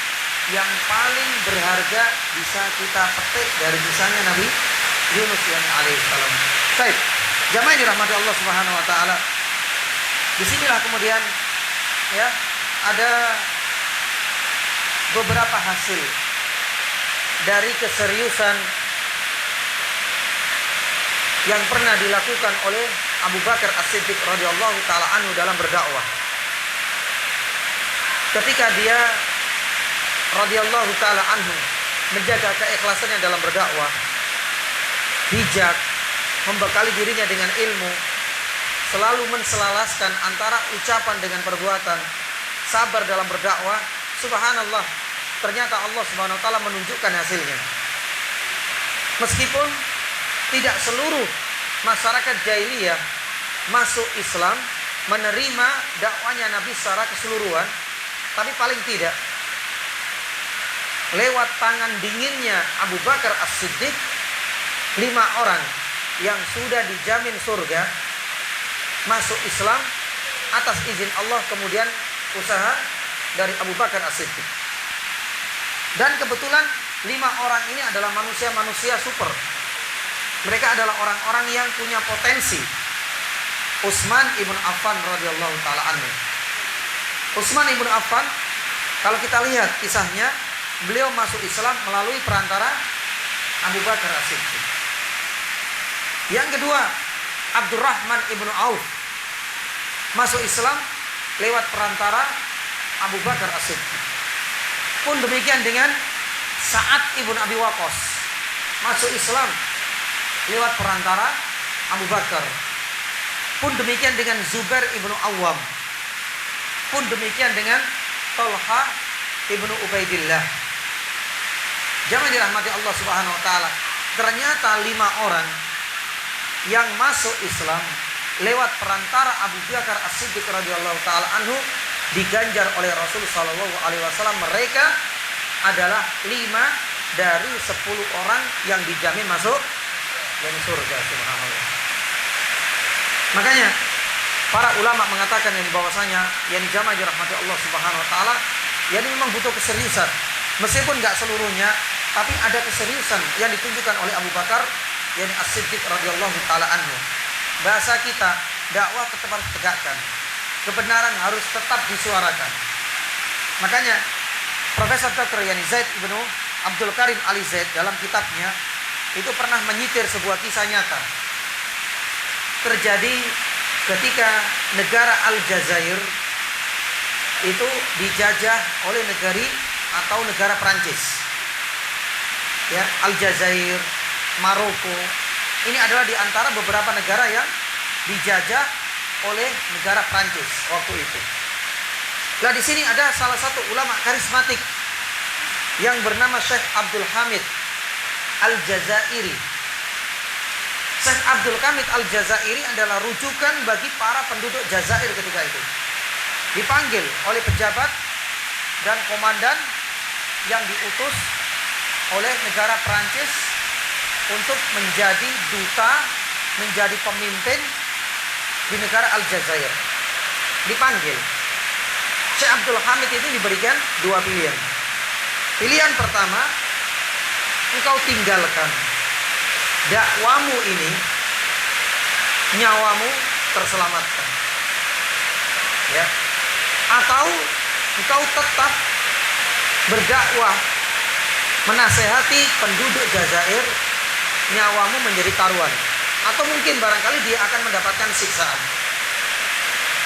yang paling berharga bisa kita petik dari kisahnya Nabi Yunus alaihissalam. Baik, jamaah yang dirahmati Allah Subhanahu wa taala. Disinilah kemudian ada beberapa hasil dari keseriusan yang pernah dilakukan oleh Abu Bakar As-Siddiq radhiyallahu taala anhu dalam berdakwah. Ketika dia radhiyallahu taala anhu menjaga keikhlasannya dalam berdakwah, bijak, membekali dirinya dengan ilmu, selalu menselaraskan antara ucapan dengan perbuatan, sabar dalam berdakwah. Subhanallah, ternyata Allah Subhanahu wa taala menunjukkan hasilnya. Meskipun tidak seluruh masyarakat jahiliyah masuk Islam, menerima dakwanya Nabi secara keseluruhan, tapi paling tidak lewat tangan dinginnya Abu Bakar As-Siddiq, 5 orang yang sudah dijamin surga masuk Islam atas izin Allah, kemudian usaha dari Abu Bakar As-Siddiq. Dan kebetulan 5 orang ini adalah manusia-manusia super. Mereka adalah orang-orang yang punya potensi. Utsman ibn Affan radhiyallahu taala anhu. Utsman ibn Affan, kalau kita lihat kisahnya, beliau masuk Islam melalui perantara Abu Bakar As-Siddiq. Yang kedua, Abdurrahman ibn Auf masuk Islam lewat perantara Abu Bakar As-Siddiq. Pun demikian dengan Sa'ad ibn Abi Waqqas masuk Islam lewat perantara Abu Bakar. Pun demikian dengan Zubair ibn Awwam. Pun demikian dengan Talha ibn Ubaidillah. Jangan dirahmati Allah Subhanahu wa taala. Ternyata 5 orang yang masuk Islam lewat perantara Abu Bakar As-Siddiq radhiyallahu taala anhu diganjar oleh Rasul sallallahu alaihi wasallam. Mereka adalah 5 dari 10 orang yang dijamin masuk dan surga. Subhanallah. Makanya para ulama mengatakan yang bahwasanya yang jamaah dirahmati Allah Subhanahu wa taala, ini memang butuh keseriusan. Meskipun enggak seluruhnya, tapi ada keseriusan yang ditunjukkan oleh Abu Bakar As-Siddiq radhiyallahu taala anhu. Bahasa kita, dakwah tetap harus tegakkan. Kebenaran harus tetap disuarakan. Makanya Profesor Dr. Zaid ibnu Abdul Karim Ali Zaid dalam kitabnya itu pernah menyitir sebuah kisah nyata. Terjadi ketika negara Aljazair itu dijajah oleh negara Prancis. Ya, Aljazair, Maroko, ini adalah di antara beberapa negara yang dijajah oleh negara Prancis waktu itu. Nah, di sini ada salah satu ulama karismatik yang bernama Syekh Abdul Hamid Al-Jazairi. Syekh Abdul Hamid Al-Jazairi adalah rujukan bagi para penduduk Jazair ketika itu. Dipanggil oleh pejabat dan komandan yang diutus oleh negara Prancis untuk menjadi duta, menjadi pemimpin di negara Aljazair. Dipanggil. Syekh Abdul Hamid itu diberikan dua pilihan. Pilihan pertama, engkau tinggalkan dakwamu ini, nyawamu terselamatkan. Ya. Atau engkau tetap berdakwah, menasehati penduduk Jazair, nyawamu menjadi taruhan. Atau mungkin barangkali dia akan mendapatkan siksaan.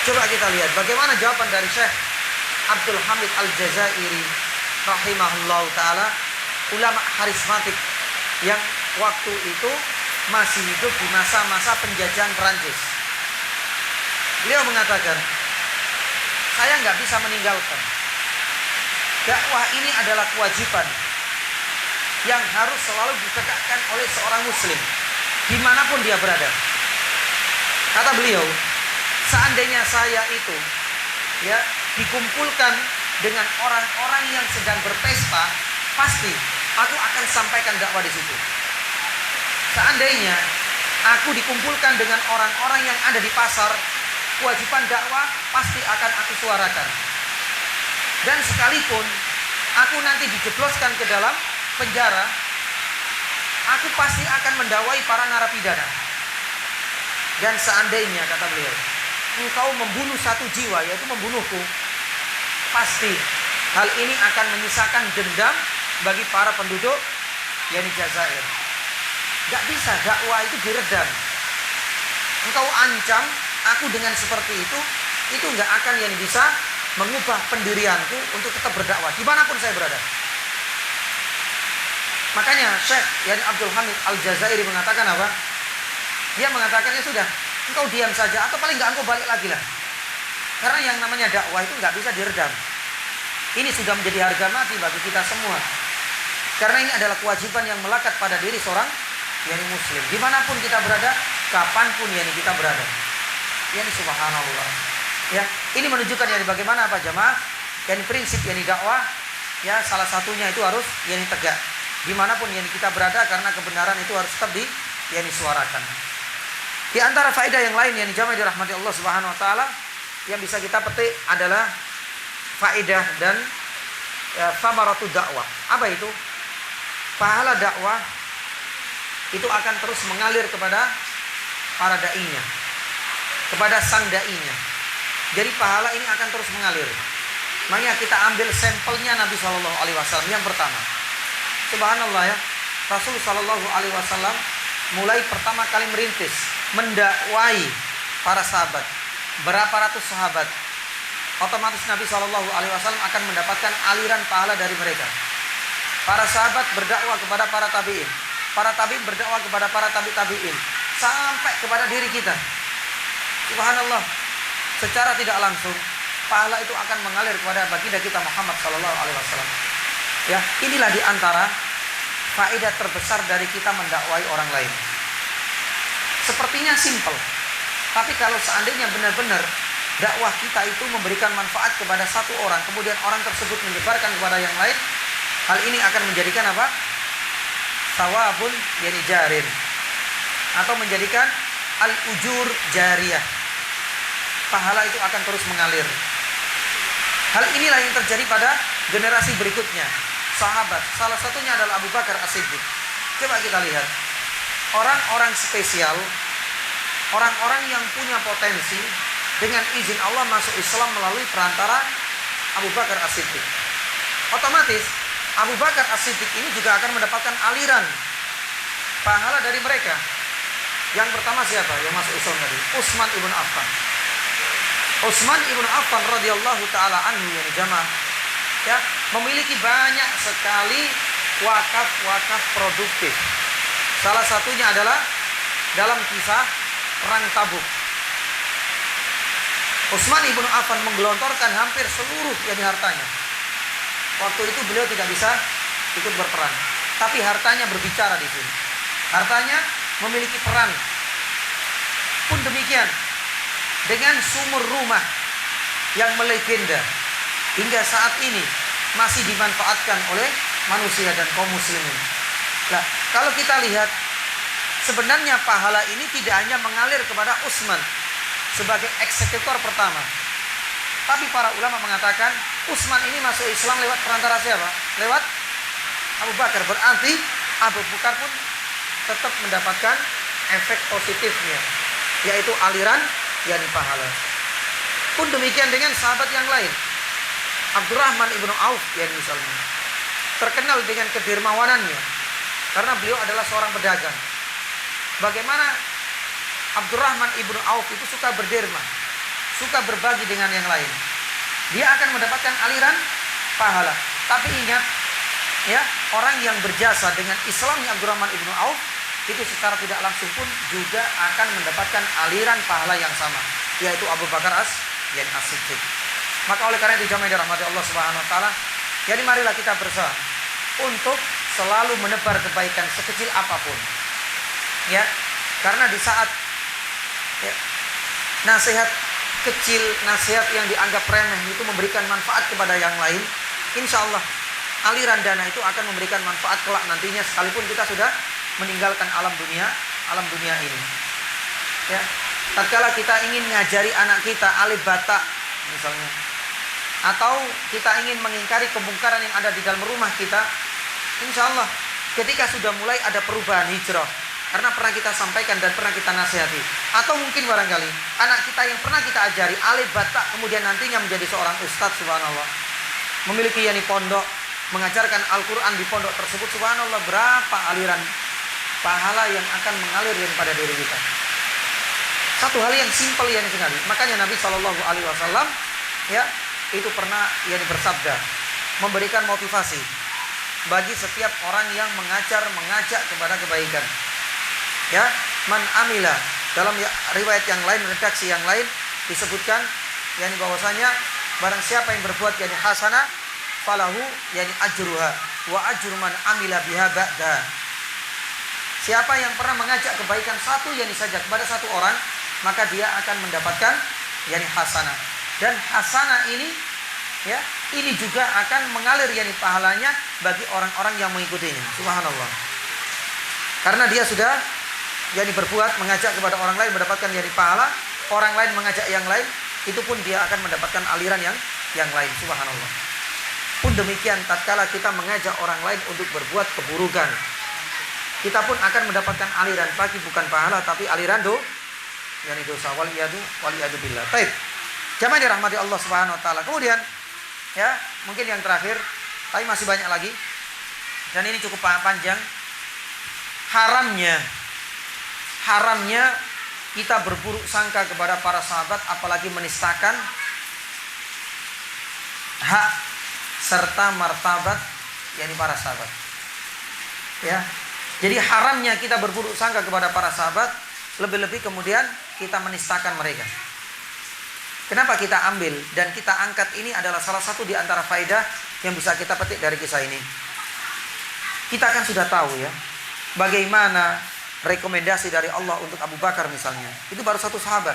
Coba kita lihat bagaimana jawaban dari Syekh Abdul Hamid Al-Jazairi rahimahullah ta'ala, ulama karismatik yang waktu itu masih hidup di masa-masa penjajahan Perancis. Beliau mengatakan, saya nggak bisa meninggalkan. Dakwah ini adalah kewajiban yang harus selalu ditegakkan oleh seorang muslim dimanapun dia berada. Kata beliau, seandainya saya itu dikumpulkan dengan orang-orang yang sedang berpesta, pasti aku akan sampaikan dakwah di situ. Seandainya aku dikumpulkan dengan orang-orang yang ada di pasar, kewajiban dakwah pasti akan aku suarakan. Dan sekalipun aku nanti dijebloskan ke dalam penjara, aku pasti akan mendakwai para narapidana. Dan seandainya, kata beliau, engkau membunuh satu jiwa, yaitu membunuhku, pasti hal ini akan menyisakan dendam bagi para penduduk yakni Jazair. Gak bisa dakwah itu diredam. Engkau ancam aku dengan seperti itu gak akan bisa mengubah pendirianku untuk tetap berdakwah dimanapun saya berada. Makanya Syekh yakni Abdul Hamid Al-Jazairi mengatakan apa? Dia mengatakan, ya sudah, engkau diam saja, atau paling gak engkau balik lagi lah. Karena yang namanya dakwah itu gak bisa diredam. Ini sudah menjadi harga mati bagi kita semua. Karena ini adalah kewajiban yang melekat pada diri seorang yakni muslim. Dimanapun kita berada, kapanpun yakni kita berada. Yani subhanallah. Ya, ini menunjukkan yakni bagaimana apa jamaah, yakni prinsip yakni dakwah, ya salah satunya itu harus yakni tegak. Dimanapun yakni kita berada, karena kebenaran itu harus tetap yakni suarakan. Di antara faedah yang lain yakni jamaah dirahmati Allah Subhanahu wa taala yang bisa kita petik adalah faedah dan thamaratu dakwah. Apa itu? Pahala dakwah itu akan terus mengalir kepada para dai-nya, kepada sang dai-nya. Jadi pahala ini akan terus mengalir. Makanya kita ambil sampelnya Nabi SAW yang pertama. Subhanallah ya, Rasul SAW mulai pertama kali merintis, mendakwai para sahabat, berapa ratus sahabat. Otomatis Nabi SAW akan mendapatkan aliran pahala dari mereka. Para sahabat berdakwah kepada para tabi'in, para tabi'in berdakwah kepada para tabi'in, sampai kepada diri kita. Subhanallah, secara tidak langsung pahala itu akan mengalir kepada baginda kita Muhammad SAW. Ya, inilah diantara faedah terbesar dari kita mendakwai orang lain. Sepertinya simpel, tapi kalau seandainya benar-benar dakwah kita itu memberikan manfaat kepada satu orang, kemudian orang tersebut menyebarkan kepada yang lain, hal ini akan menjadikan apa? Sawabun yani jarin, atau menjadikan al-ujur jariyah. Pahala itu akan terus mengalir. Hal inilah yang terjadi pada generasi berikutnya. Sahabat, salah satunya adalah Abu Bakar As-Siddiq. Coba kita lihat. Orang-orang spesial, orang-orang yang punya potensi, dengan izin Allah masuk Islam melalui perantara Abu Bakar As-Siddiq. Otomatis Abu Bakar As-Siddiq ini juga akan mendapatkan aliran pahala dari mereka. Yang pertama siapa yang masuk Islam tadi? Utsman ibn Affan. Utsman ibn Affan radhiyallahu taala anhu ya jamaah, ya, memiliki banyak sekali wakaf-wakaf produktif. Salah satunya adalah dalam kisah perang Tabuk. Utsman ibn Affan menggelontorkan hampir seluruh yakni hartanya. Waktu itu beliau tidak bisa ikut berperang, tapi hartanya berbicara di sini. Hartanya memiliki peran. Pun demikian dengan sumur rumah yang melegenda, hingga saat ini masih dimanfaatkan oleh manusia dan kaum muslimin. Nah, kalau kita lihat, sebenarnya pahala ini tidak hanya mengalir kepada Utsman sebagai eksekutor pertama, tapi para ulama mengatakan Utsman ini masuk Islam lewat perantara siapa? Lewat Abu Bakar. Berarti Abu Bakar pun tetap mendapatkan efek positifnya, yaitu aliran yakni pahala. Pun demikian dengan sahabat yang lain. Abdurrahman ibnu Auf yang misalnya terkenal dengan kedermawanannya karena beliau adalah seorang pedagang. Bagaimana Abdurrahman ibnu Auf itu suka berderma, suka berbagi dengan yang lain. Dia akan mendapatkan aliran pahala. Tapi ingat, ya, orang yang berjasa dengan Islamnya Abdurrahman ibnu Auf itu secara tidak langsung pun juga akan mendapatkan aliran pahala yang sama, yaitu Abu Bakar as-Siddiq. Maka oleh karena itu jamaah dirahmati Allah Subhanahu wa taala, jadi marilah kita berusaha untuk selalu menebar kebaikan sekecil apapun. Ya, karena di saat ya, nasihat kecil, nasihat yang dianggap remeh itu memberikan manfaat kepada yang lain, insya Allah aliran dana itu akan memberikan manfaat kelak nantinya sekalipun kita sudah meninggalkan alam dunia ini. Ya, tatkala kita ingin ngajari anak kita alif bata misalnya, atau kita ingin mengingkari kemungkaran yang ada di dalam rumah kita, insya Allah ketika sudah mulai ada perubahan hijrah, karena pernah kita sampaikan dan pernah kita nasihati, atau mungkin barangkali anak kita yang pernah kita ajari alif bata kemudian nantinya menjadi seorang ustadz, subhanallah, memiliki yani pondok, mengajarkan Al-Quran di pondok tersebut, subhanallah, berapa aliran pahala yang akan mengalir pada diri kita. Satu hal yang simpel yang sekali. Makanya Nabi SAW ya itu pernah yani bersabda, memberikan motivasi bagi setiap orang yang mengajak kepada kebaikan. Ya, man amila, dalam riwayat yang lain, redaksi yang lain disebutkan yani bahwasanya barang siapa yang berbuat yani hasanah falahu yani ajruha wa ajru man amila biha ba'da. Siapa yang pernah mengajak kebaikan satu yani saja kepada satu orang, maka dia akan mendapatkan yani hasanah. Dan hasanah ini ya, ini juga akan mengalir yani pahalanya bagi orang-orang yang mengikutinya. Subhanallah. Karena dia sudah yani berbuat mengajak kepada orang lain mendapatkan yani pahala, orang lain mengajak yang lain, itu pun dia akan mendapatkan aliran yang lain. Subhanallah. Pun demikian tatkala kita mengajak orang lain untuk berbuat keburukan, kita pun akan mendapatkan aliran, bagi bukan pahala tapi aliran yani dosa, waliyadu billah. Baik. Jamaah dirahmati Allah Subhanahu wa taala. Kemudian ya, mungkin yang terakhir, tapi masih banyak lagi. Dan ini cukup panjang. Haramnya kita berburuk sangka kepada para sahabat, apalagi menistakan hak serta martabat yakni para sahabat. Ya. Jadi haramnya kita berburuk sangka kepada para sahabat, lebih-lebih kemudian kita menistakan mereka. Kenapa kita ambil dan kita angkat ini adalah salah satu di antara faedah yang bisa kita petik dari kisah ini. Kita kan sudah tahu ya, bagaimana rekomendasi dari Allah untuk Abu Bakar misalnya. Itu baru satu sahabat.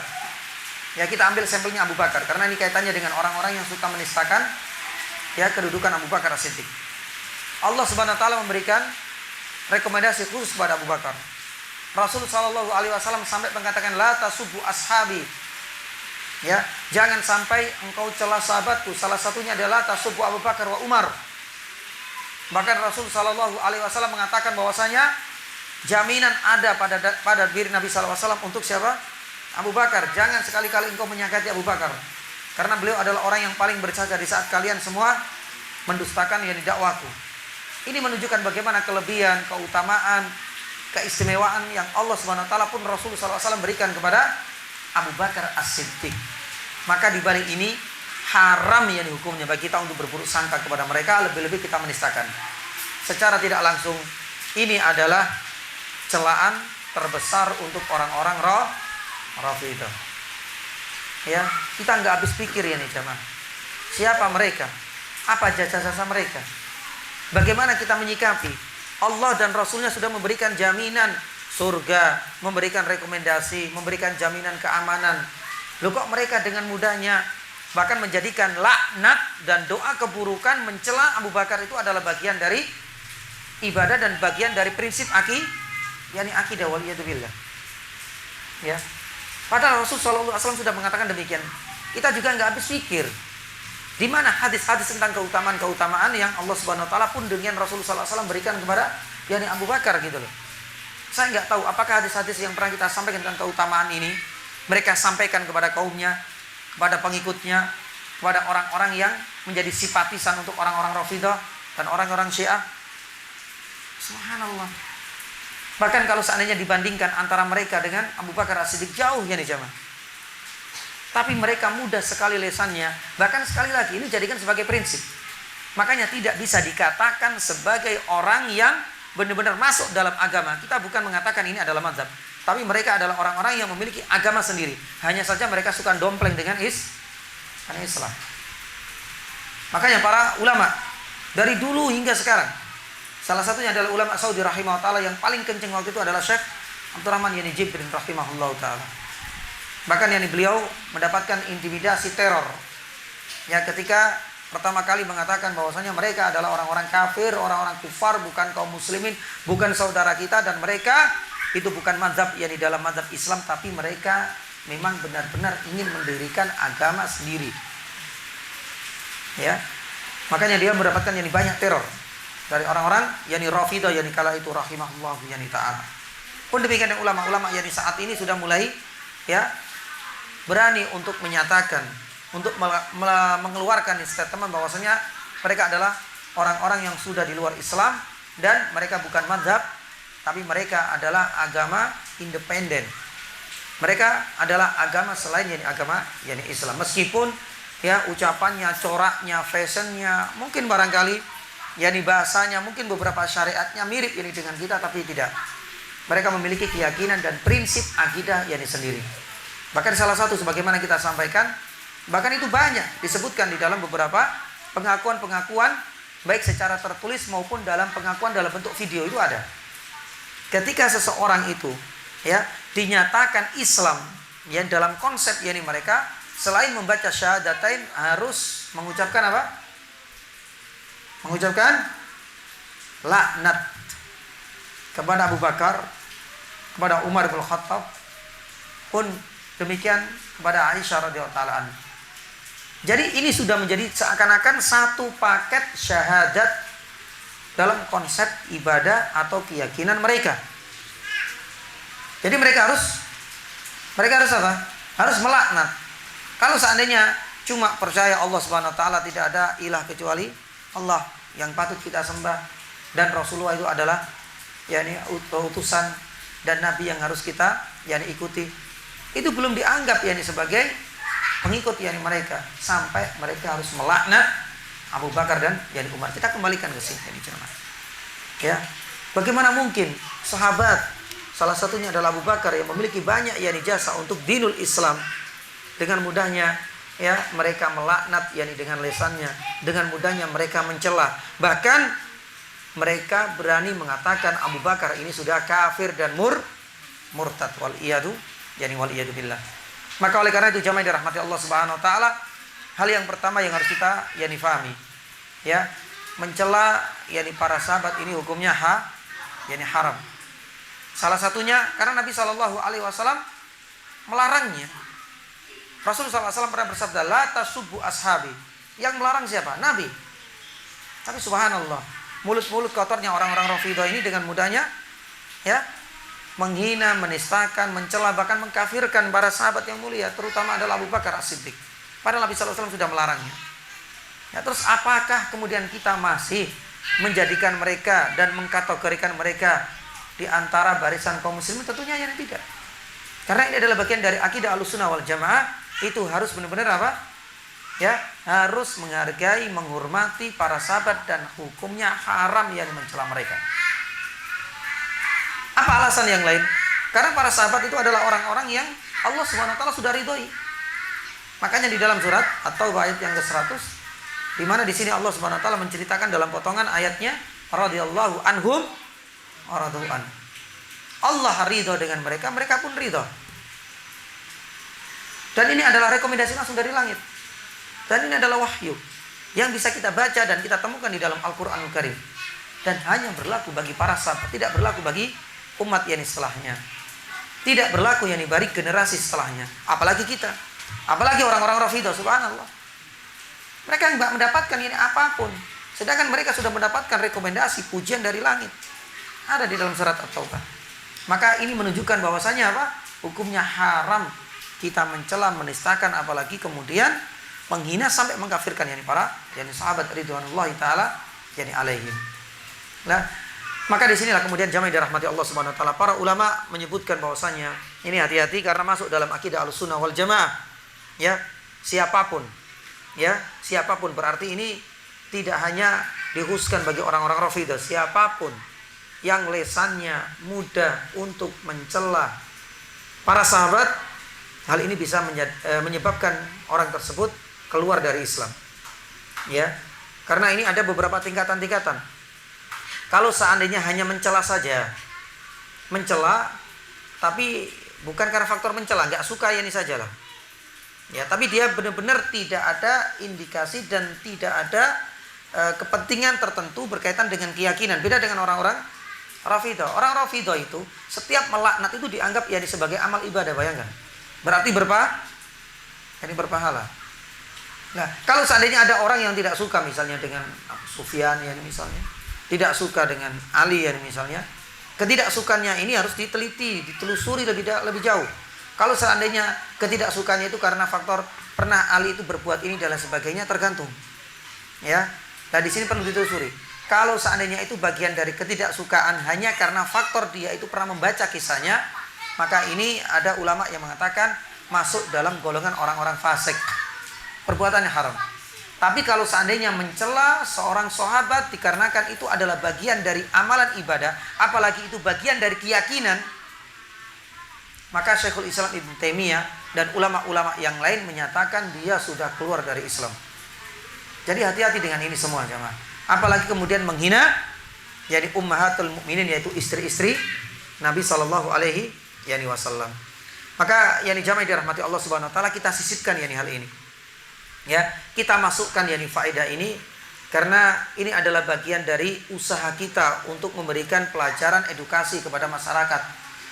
Ya, kita ambil sampelnya Abu Bakar karena ini kaitannya dengan orang-orang yang suka menistakan ya kedudukan Abu Bakar as-Siddiq. Allah Subhanahu wa taala memberikan rekomendasi khusus kepada Abu Bakar. Rasulullah SAW sampai mengatakan la tasubbu ashabi. Ya, jangan sampai engkau celah sahabatku. Salah satunya adalah tasubbu Abu Bakar wa Umar. Bahkan Rasul SAW mengatakan bahwasanya jaminan ada pada diri Nabi SAW untuk siapa? Abu Bakar. Jangan sekali-kali engkau menyakiti Abu Bakar, karena beliau adalah orang yang paling berjasa di saat kalian semua mendustakan yang dakwaku. Ini menunjukkan bagaimana kelebihan, keutamaan, keistimewaan yang Allah Subhanahu wa taala pun Rasulullah SAW berikan kepada Abu Bakar as-Siddiq. Maka di balik ini haram ya hukumnya bagi kita untuk berburuk sangka kepada mereka, lebih-lebih kita menistakan. Secara tidak langsung ini adalah celaan terbesar untuk orang-orang Rafidhah. Ya, kita nggak habis pikir ya nih jemaah. Siapa mereka? Apa jasa-jasa mereka? Bagaimana kita menyikapi? Allah dan Rasulnya sudah memberikan jaminan surga, memberikan rekomendasi, memberikan jaminan keamanan. Loh kok mereka dengan mudahnya bahkan menjadikan laknat dan doa keburukan mencela Abu Bakar itu adalah bagian dari ibadah dan bagian dari prinsip akidah waliyadzubillah. Ya. Padahal Rasul SAW sudah mengatakan demikian. Kita juga nggak habis pikir di mana hadis-hadis tentang keutamaan yang Allah Subhanahu Wa Taala pun dengan Rasulullah SAW berikan kepada Abu Bakar gitu loh. Saya nggak tahu apakah hadis-hadis yang pernah kita sampaikan tentang keutamaan ini mereka sampaikan kepada kaumnya, kepada pengikutnya, kepada orang-orang yang menjadi simpatisan untuk orang-orang Rafidhah dan orang-orang Syiah. Subhanallah. Bahkan kalau seandainya dibandingkan antara mereka dengan Abu Bakar As-Siddiq jauh ya nih jamaah. Tapi mereka mudah sekali lesannya. Bahkan sekali lagi ini jadikan sebagai prinsip. Makanya tidak bisa dikatakan sebagai orang yang benar-benar masuk dalam agama. Kita bukan mengatakan ini adalah mazhab. Tapi mereka adalah orang-orang yang memiliki agama sendiri. Hanya saja mereka suka dompleng dengan Islam. Makanya para ulama dari dulu hingga sekarang, salah satunya adalah ulama Saudi rahimahullah ta'ala yang paling kenceng waktu itu adalah Syekh Abdurrahman Jibrin rahimahullah ta'ala. Bahkan beliau mendapatkan intimidasi teror. Ya, ketika pertama kali mengatakan bahwasanya mereka adalah orang-orang kafir, orang-orang kufar, bukan kaum muslimin, bukan saudara kita, dan mereka itu bukan mazhab dalam mazhab Islam, tapi mereka memang benar-benar ingin mendirikan agama sendiri. Ya. Makanya dia mendapatkan banyak teror dari orang-orang Rafidhah kala itu rahimahullah ta'ala. Pun demikian ulama-ulama saat ini sudah mulai berani untuk menyatakan, untuk mengeluarkan statement bahwasanya mereka adalah orang-orang yang sudah di luar Islam dan mereka bukan mazhab, tapi mereka adalah agama independen. Mereka adalah agama selain agama Islam. Meskipun ucapannya, coraknya, fashionnya, mungkin barangkali bahasanya, mungkin beberapa syariatnya mirip dengan kita, tapi tidak. Mereka memiliki keyakinan dan prinsip akidah sendiri. Bahkan salah satu sebagaimana kita sampaikan, bahkan itu banyak disebutkan di dalam beberapa pengakuan-pengakuan, baik secara tertulis maupun dalam pengakuan dalam bentuk video itu ada. Ketika seseorang itu dinyatakan Islam dalam konsep mereka, selain membaca syahadatain harus mengucapkan apa? Mengucapkan laknat kepada Abu Bakar, kepada Umar bin Khattab, pun demikian kepada Aisyah radhiyallahu ta'ala anha. Jadi ini sudah menjadi seakan-akan satu paket syahadat dalam konsep ibadah atau keyakinan mereka. Jadi mereka harus apa? Harus melaknat. Kalau seandainya cuma percaya Allah Subhanahu wa taala tidak ada ilah kecuali Allah yang patut kita sembah dan Rasulullah itu adalah utusan dan nabi yang harus kita ikuti. Itu belum dianggap sebagai pengikut mereka, sampai mereka harus melaknat Abu Bakar dan Umar. Kita kembalikan ke sini ya. Bagaimana mungkin sahabat, salah satunya adalah Abu Bakar yang memiliki banyak jasa untuk dinul Islam, dengan mudahnya mereka melaknat dengan lisannya, dengan mudahnya mereka mencela, bahkan mereka berani mengatakan Abu Bakar ini sudah kafir dan murtad wal iyadu billah. Maka oleh karena itu jamaah dirahmati Allah Subhanahu wa taala, hal yang pertama yang harus kita fahami, mencela para sahabat ini hukumnya haram. Salah satunya karena Nabi Shallallahu alaihi wasallam melarangnya. Rasulullah SAW pernah bersabda, la tasubbu ashabi. Yang melarang siapa? Nabi. Tapi subhanallah, mulut-mulut kotornya orang-orang Rafidhah ini dengan mudahnya menghina, menistakan, mencela, bahkan mengkafirkan para sahabat yang mulia, terutama adalah Abu Bakar As-Siddiq. Padahal Nabi SAW sudah melarangnya. Terus apakah kemudian kita masih menjadikan mereka dan mengkategorikan mereka di antara barisan kaum muslimin? Tentunya tidak. Karena ini adalah bagian dari akidah Ahlussunnah wal Jamaah, itu harus benar-benar apa? Harus menghargai, menghormati para sahabat dan hukumnya haram mencela mereka. Apa alasan yang lain? Karena para sahabat itu adalah orang-orang yang Allah Subhanahu wa taala sudah ridhoi. Makanya di dalam surat At-Taubah ayat yang ke-100, di mana di sini Allah Subhanahu wa taala menceritakan dalam potongan ayatnya, radhiyallahu anhum wa radu an. Allah ridho dengan mereka, mereka pun ridho. Dan ini adalah rekomendasi langsung dari langit. Dan ini adalah wahyu yang bisa kita baca dan kita temukan di dalam Al-Qur'anul Karim. Dan hanya berlaku bagi para sahabat, tidak berlaku bagi umat yang setelahnya. Tidak berlaku yang bagi generasi setelahnya. Apalagi kita. Apalagi orang-orang Rafidhah, subhanallah. Mereka nggak mendapatkan ini apapun. Sedangkan mereka sudah mendapatkan rekomendasi, pujian dari langit. Ada di dalam surat At-Taubah. Maka ini menunjukkan bahwasanya apa? Hukumnya haram kita mencela, menistakan, apalagi kemudian menghina sampai mengkafirkan para sahabat ridwanullahi taala alaihim. Nah, maka di sinilah kemudian jamaah dirahmati Allah Subhanahu wa taala, para ulama menyebutkan bahwasanya ini hati-hati karena masuk dalam akidah Ahlussunnah wal Jamaah. Ya, siapapun berarti ini tidak hanya dikhususkan bagi orang-orang Rafidhah, siapapun yang lesannya mudah untuk mencela para sahabat, hal ini bisa menyebabkan orang tersebut keluar dari Islam. Ya. Karena ini ada beberapa tingkatan-tingkatan. Kalau seandainya hanya mencela saja, mencela tapi bukan karena faktor mencela, nggak suka ini sajalah. Ya, tapi dia benar-benar tidak ada indikasi dan tidak ada kepentingan tertentu berkaitan dengan keyakinan. Beda dengan orang-orang Rafidhah. Orang Rafidhah itu setiap melaknat itu dianggap sebagai amal ibadah, bayangkan. Berarti berpahala. Nah, kalau seandainya ada orang yang tidak suka misalnya dengan Abu Sufyan misalnya, tidak suka dengan Ali misalnya, ketidaksukannya ini harus diteliti, ditelusuri lebih jauh. Kalau seandainya ketidaksukannya itu karena faktor pernah Ali itu berbuat ini dan lain sebagainya, tergantung. Ya. Nah, di sini perlu ditelusuri. Kalau seandainya itu bagian dari ketidaksukaan hanya karena faktor dia itu pernah membaca kisahnya, maka ini ada ulama yang mengatakan masuk dalam golongan orang-orang fasik. Perbuatannya haram. Tapi kalau seandainya mencela seorang sahabat dikarenakan itu adalah bagian dari amalan ibadah, apalagi itu bagian dari keyakinan, maka Syekhul Islam Ibnu Taimiyah dan ulama-ulama yang lain menyatakan dia sudah keluar dari Islam. Jadi hati-hati dengan ini semua jemaah. Apalagi kemudian menghina ummahatul mukminin, yaitu istri-istri Nabi sallallahu alaihi wasallam. Maka jamaah dirahmati Allah Subhanahu wa taala, kita sisipkan hal ini. Ya, kita masukkan faedah ini karena ini adalah bagian dari usaha kita untuk memberikan pelajaran edukasi kepada masyarakat.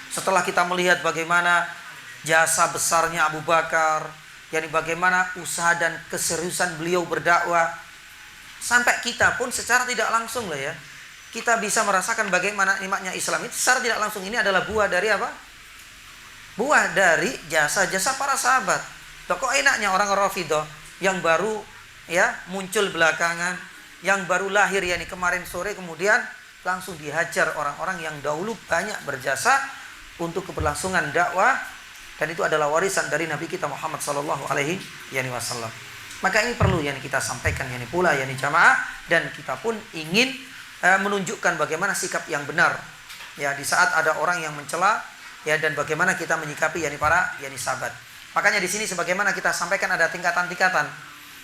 Setelah kita melihat bagaimana jasa besarnya Abu Bakar, bagaimana usaha dan keseriusan beliau berdakwah, sampai kita pun secara tidak langsung kita bisa merasakan bagaimana nikmatnya Islam itu secara tidak langsung. Ini adalah buah dari apa? Buah dari jasa-jasa para sahabat. Kok enaknya orang Rafidhah yang baru muncul belakangan, yang baru lahir kemarin sore, kemudian langsung dihajar orang-orang yang dahulu banyak berjasa untuk keberlangsungan dakwah, dan itu adalah warisan dari Nabi kita Muhammad sallallahu alaihi wasallam. Maka ini perlu kita sampaikan pula jamaah, dan kita pun ingin menunjukkan bagaimana sikap yang benar di saat ada orang yang mencela dan bagaimana kita menyikapi para sahabat. Makanya di sini sebagaimana kita sampaikan ada tingkatan-tingkatan.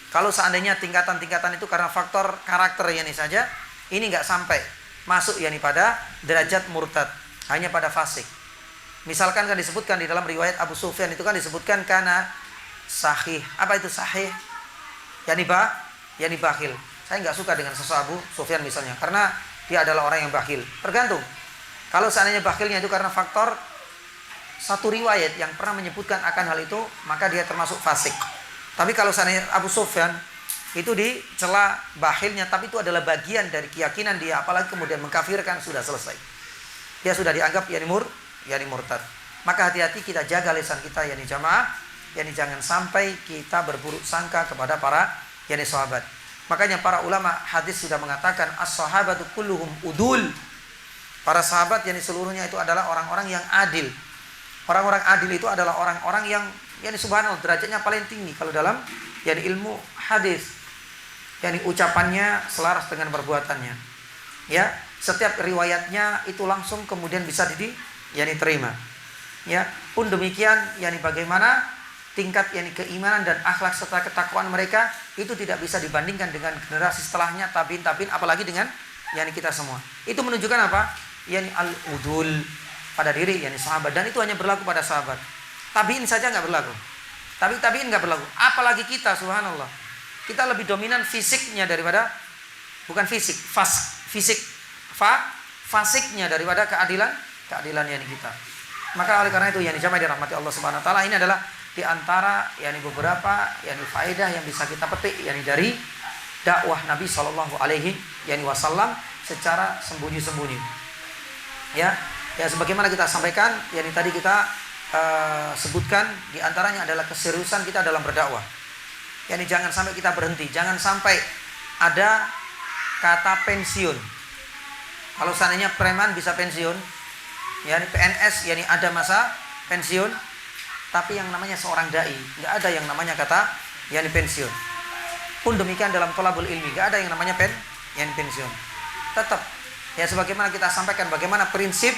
Kalau seandainya tingkatan-tingkatan itu karena faktor karakter saja, ini nggak sampai masuk pada derajat murtad, hanya pada fasik. Misalkan kan disebutkan di dalam riwayat Abu Sufyan itu kan disebutkan karena sahih. Apa itu sahih? Bakhil. Saya nggak suka dengan sosok Abu Sufyan misalnya, karena dia adalah orang yang bakhil. Tergantung. Kalau seandainya bakhilnya itu karena faktor satu riwayat yang pernah menyebutkan akan hal itu, maka dia termasuk fasik. Tapi kalau seandainya Abu Sufyan itu dicela bakhilnya, tapi itu adalah bagian dari keyakinan dia, apalagi kemudian mengkafirkan, sudah selesai. Dia sudah dianggap murtad. Maka hati-hati kita jaga lisan kita jamaah, jangan sampai kita berburuk sangka kepada para sahabat. Makanya para ulama hadis sudah mengatakan as-sahabatu kulluhum udul. Para sahabat seluruhnya itu adalah orang-orang yang adil. Orang-orang adil itu adalah orang-orang yang subhanallah derajatnya paling tinggi kalau dalam ilmu hadis. Ucapannya selaras dengan perbuatannya. Ya, setiap riwayatnya itu langsung kemudian bisa diterima. Ya, pun demikian bagaimana tingkat keimanan dan akhlak serta ketakwaan mereka itu tidak bisa dibandingkan dengan generasi setelahnya, tabiin, apalagi dengan kita semua. Itu menunjukkan apa? Al-udul pada diri sahabat, dan itu hanya berlaku pada sahabat. Tabiin saja nggak berlaku. Tabiin nggak berlaku. Apalagi kita, subhanallah. kita lebih dominan fisiknya daripada fasiknya daripada keadilan yani kita. Maka oleh karena itu yani jamaah dirahmati Allah Subhanahu wa taala, ini adalah di antara yani beberapa yani faedah yang bisa kita petik yani dari dakwah Nabi sallallahu alaihi wasallam secara sembunyi-sembunyi. Ya, sebagaimana kita sampaikan yani tadi kita sebutkan di antaranya adalah keseriusan kita dalam berdakwah. Yani jangan sampai kita berhenti, jangan sampai ada kata pensiun. Kalau seandainya preman bisa pensiun, yani PNS yani ada masa pensiun, tapi yang namanya seorang dai nggak ada yang namanya kata yani pensiun. Pun demikian dalam thalabul ilmi nggak ada yang namanya yani pensiun. Tetap ya sebagaimana kita sampaikan bagaimana prinsip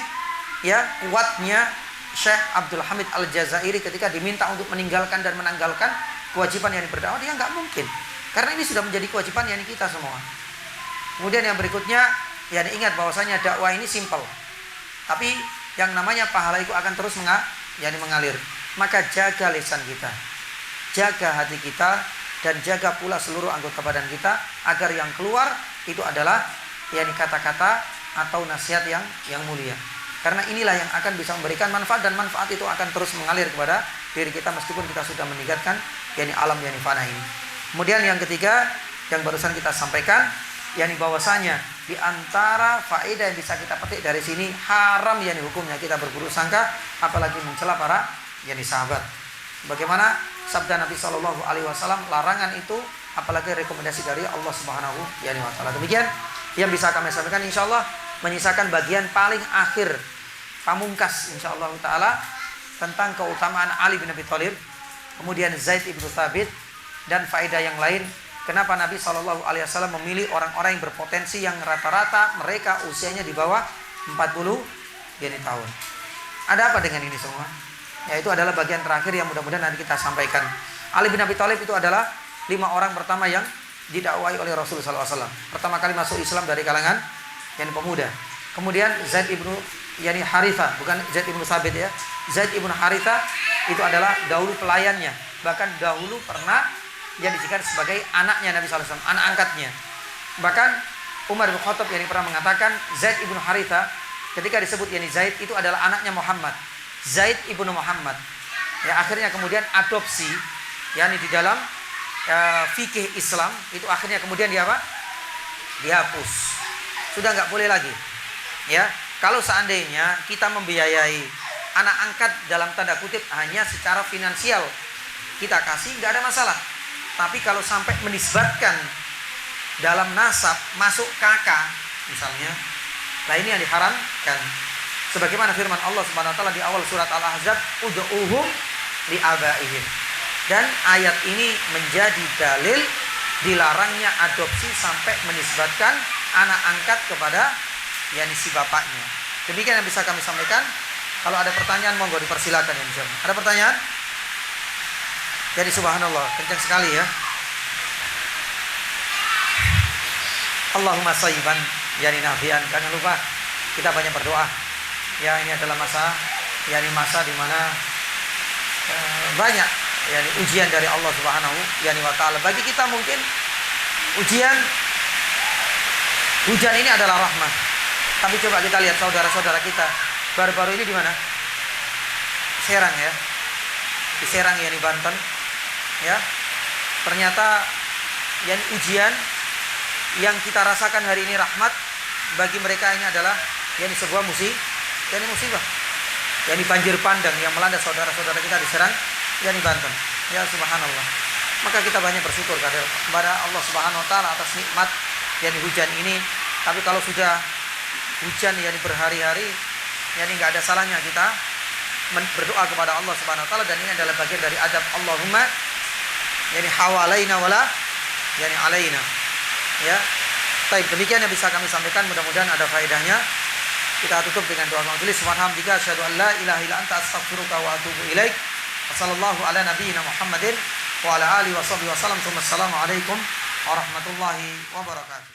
ya kuatnya Syekh Abdul Hamid Al-Jazairi ketika diminta untuk meninggalkan dan menanggalkan kewajiban yang berdakwah, dia nggak mungkin, karena ini sudah menjadi kewajiban yang kita semua. Kemudian yang berikutnya, ya ingat bahwasanya dakwah ini simpel, tapi yang namanya pahala itu akan terus mengalir. Maka jaga lisan kita, jaga hati kita, dan jaga pula seluruh anggota badan kita agar yang keluar itu adalah kata-kata atau nasihat yang mulia. Karena inilah yang akan bisa memberikan manfaat, dan manfaat itu akan terus mengalir kepada diri kita meskipun kita sudah meninggalkan alam fana ini. Kemudian yang ketiga yang barusan kita sampaikan, bahwasanya di antara faedah yang bisa kita petik dari sini, haram hukumnya kita berburuk sangka apalagi mencela para sahabat. Bagaimana sabda Nabi Shallallahu alaihi wasallam, larangan itu apalagi rekomendasi dari Allah Subhanahu wa taala. Demikian yang bisa kami sampaikan, insyaallah menyisakan bagian paling akhir pamungkas insyaallah taala tentang keutamaan Ali bin Abi Thalib, kemudian Zaid ibnu Thabit, dan faedah yang lain. Kenapa Nabi Shallallahu alaihi wasallam memilih orang-orang yang berpotensi yang rata-rata mereka usianya di bawah 40 tahun. Ada apa dengan ini semua? Ya, itu adalah bagian terakhir yang mudah-mudahan nanti kita sampaikan. Ali bin Abi Thalib itu adalah 5 orang pertama yang didakwai oleh Rasulullah sallallahu alaihi wasallam. Pertama kali masuk Islam dari kalangan pemuda. Kemudian Zaid ibnu Haritha, bukan Zaid ibnu Thabit ya. Zaid ibnu Haritha itu adalah dahulu pelayannya, bahkan dahulu pernah dijadikan sebagai anaknya Nabi sallallahu alaihi wasallam, anak angkatnya. Bahkan Umar bin Khattab pernah mengatakan Zaid ibnu Haritha ketika disebut Zaid itu adalah anaknya Muhammad. Zaid ibnu Muhammad. Ya, akhirnya kemudian adopsi di dalam fikih Islam itu akhirnya kemudian dihapus. Sudah nggak boleh lagi. Ya, kalau seandainya kita membiayai anak angkat dalam tanda kutip hanya secara finansial, kita kasih nggak ada masalah. Tapi kalau sampai menisbatkan dalam nasab masuk kakak misalnya, nah ini yang diharamkan. Sebagaimana firman Allah Subhanahu wa taala di awal surat Al-Ahzab, ud'uhum li abaihim. Dan ayat ini menjadi dalil dilarangnya adopsi sampai menisbatkan anak angkat kepada si bapaknya. Demikian yang bisa kami sampaikan. Kalau ada pertanyaan monggo dipersilakan ya misalnya. Ada pertanyaan? Jadi subhanallah, kencang sekali ya. Allahumma shayyiban nafian. Jangan lupa kita banyak berdoa. Ya, ini adalah masa di mana banyak ujian dari Allah Subhanahu wa taala. Bagi kita mungkin hujan ini adalah rahmat. Tapi coba kita lihat saudara-saudara kita baru-baru ini di mana? Serang ya. Di Serang di Banten. Ya. Ternyata ujian yang kita rasakan hari ini rahmat, bagi mereka ini adalah sebuah musibah. Banjir bandang yang melanda saudara-saudara kita di Serang Banten. Ya subhanallah. Maka kita banyak bersyukur kepada Allah Subhanahu wa taala atas nikmat hujan ini. Tapi kalau sudah hujan berhari-hari, nggak ada salahnya kita berdoa kepada Allah Subhanahu wa taala, dan ini adalah bagian dari adab Allahumma hawalaina wala alaina. Ya. Baik, demikian yang bisa kami sampaikan, mudah-mudahan ada faedahnya. Kita tutup dengan doa majelis. Subhanallah, asyhadu an la ilaha illa anta astaghfiruka wa atubu ilaik. Wassallallahu ala nabiyyina Muhammadin wa ala alihi washabihi wasallam. Assalamualaikum warahmatullahi wabarakatuh.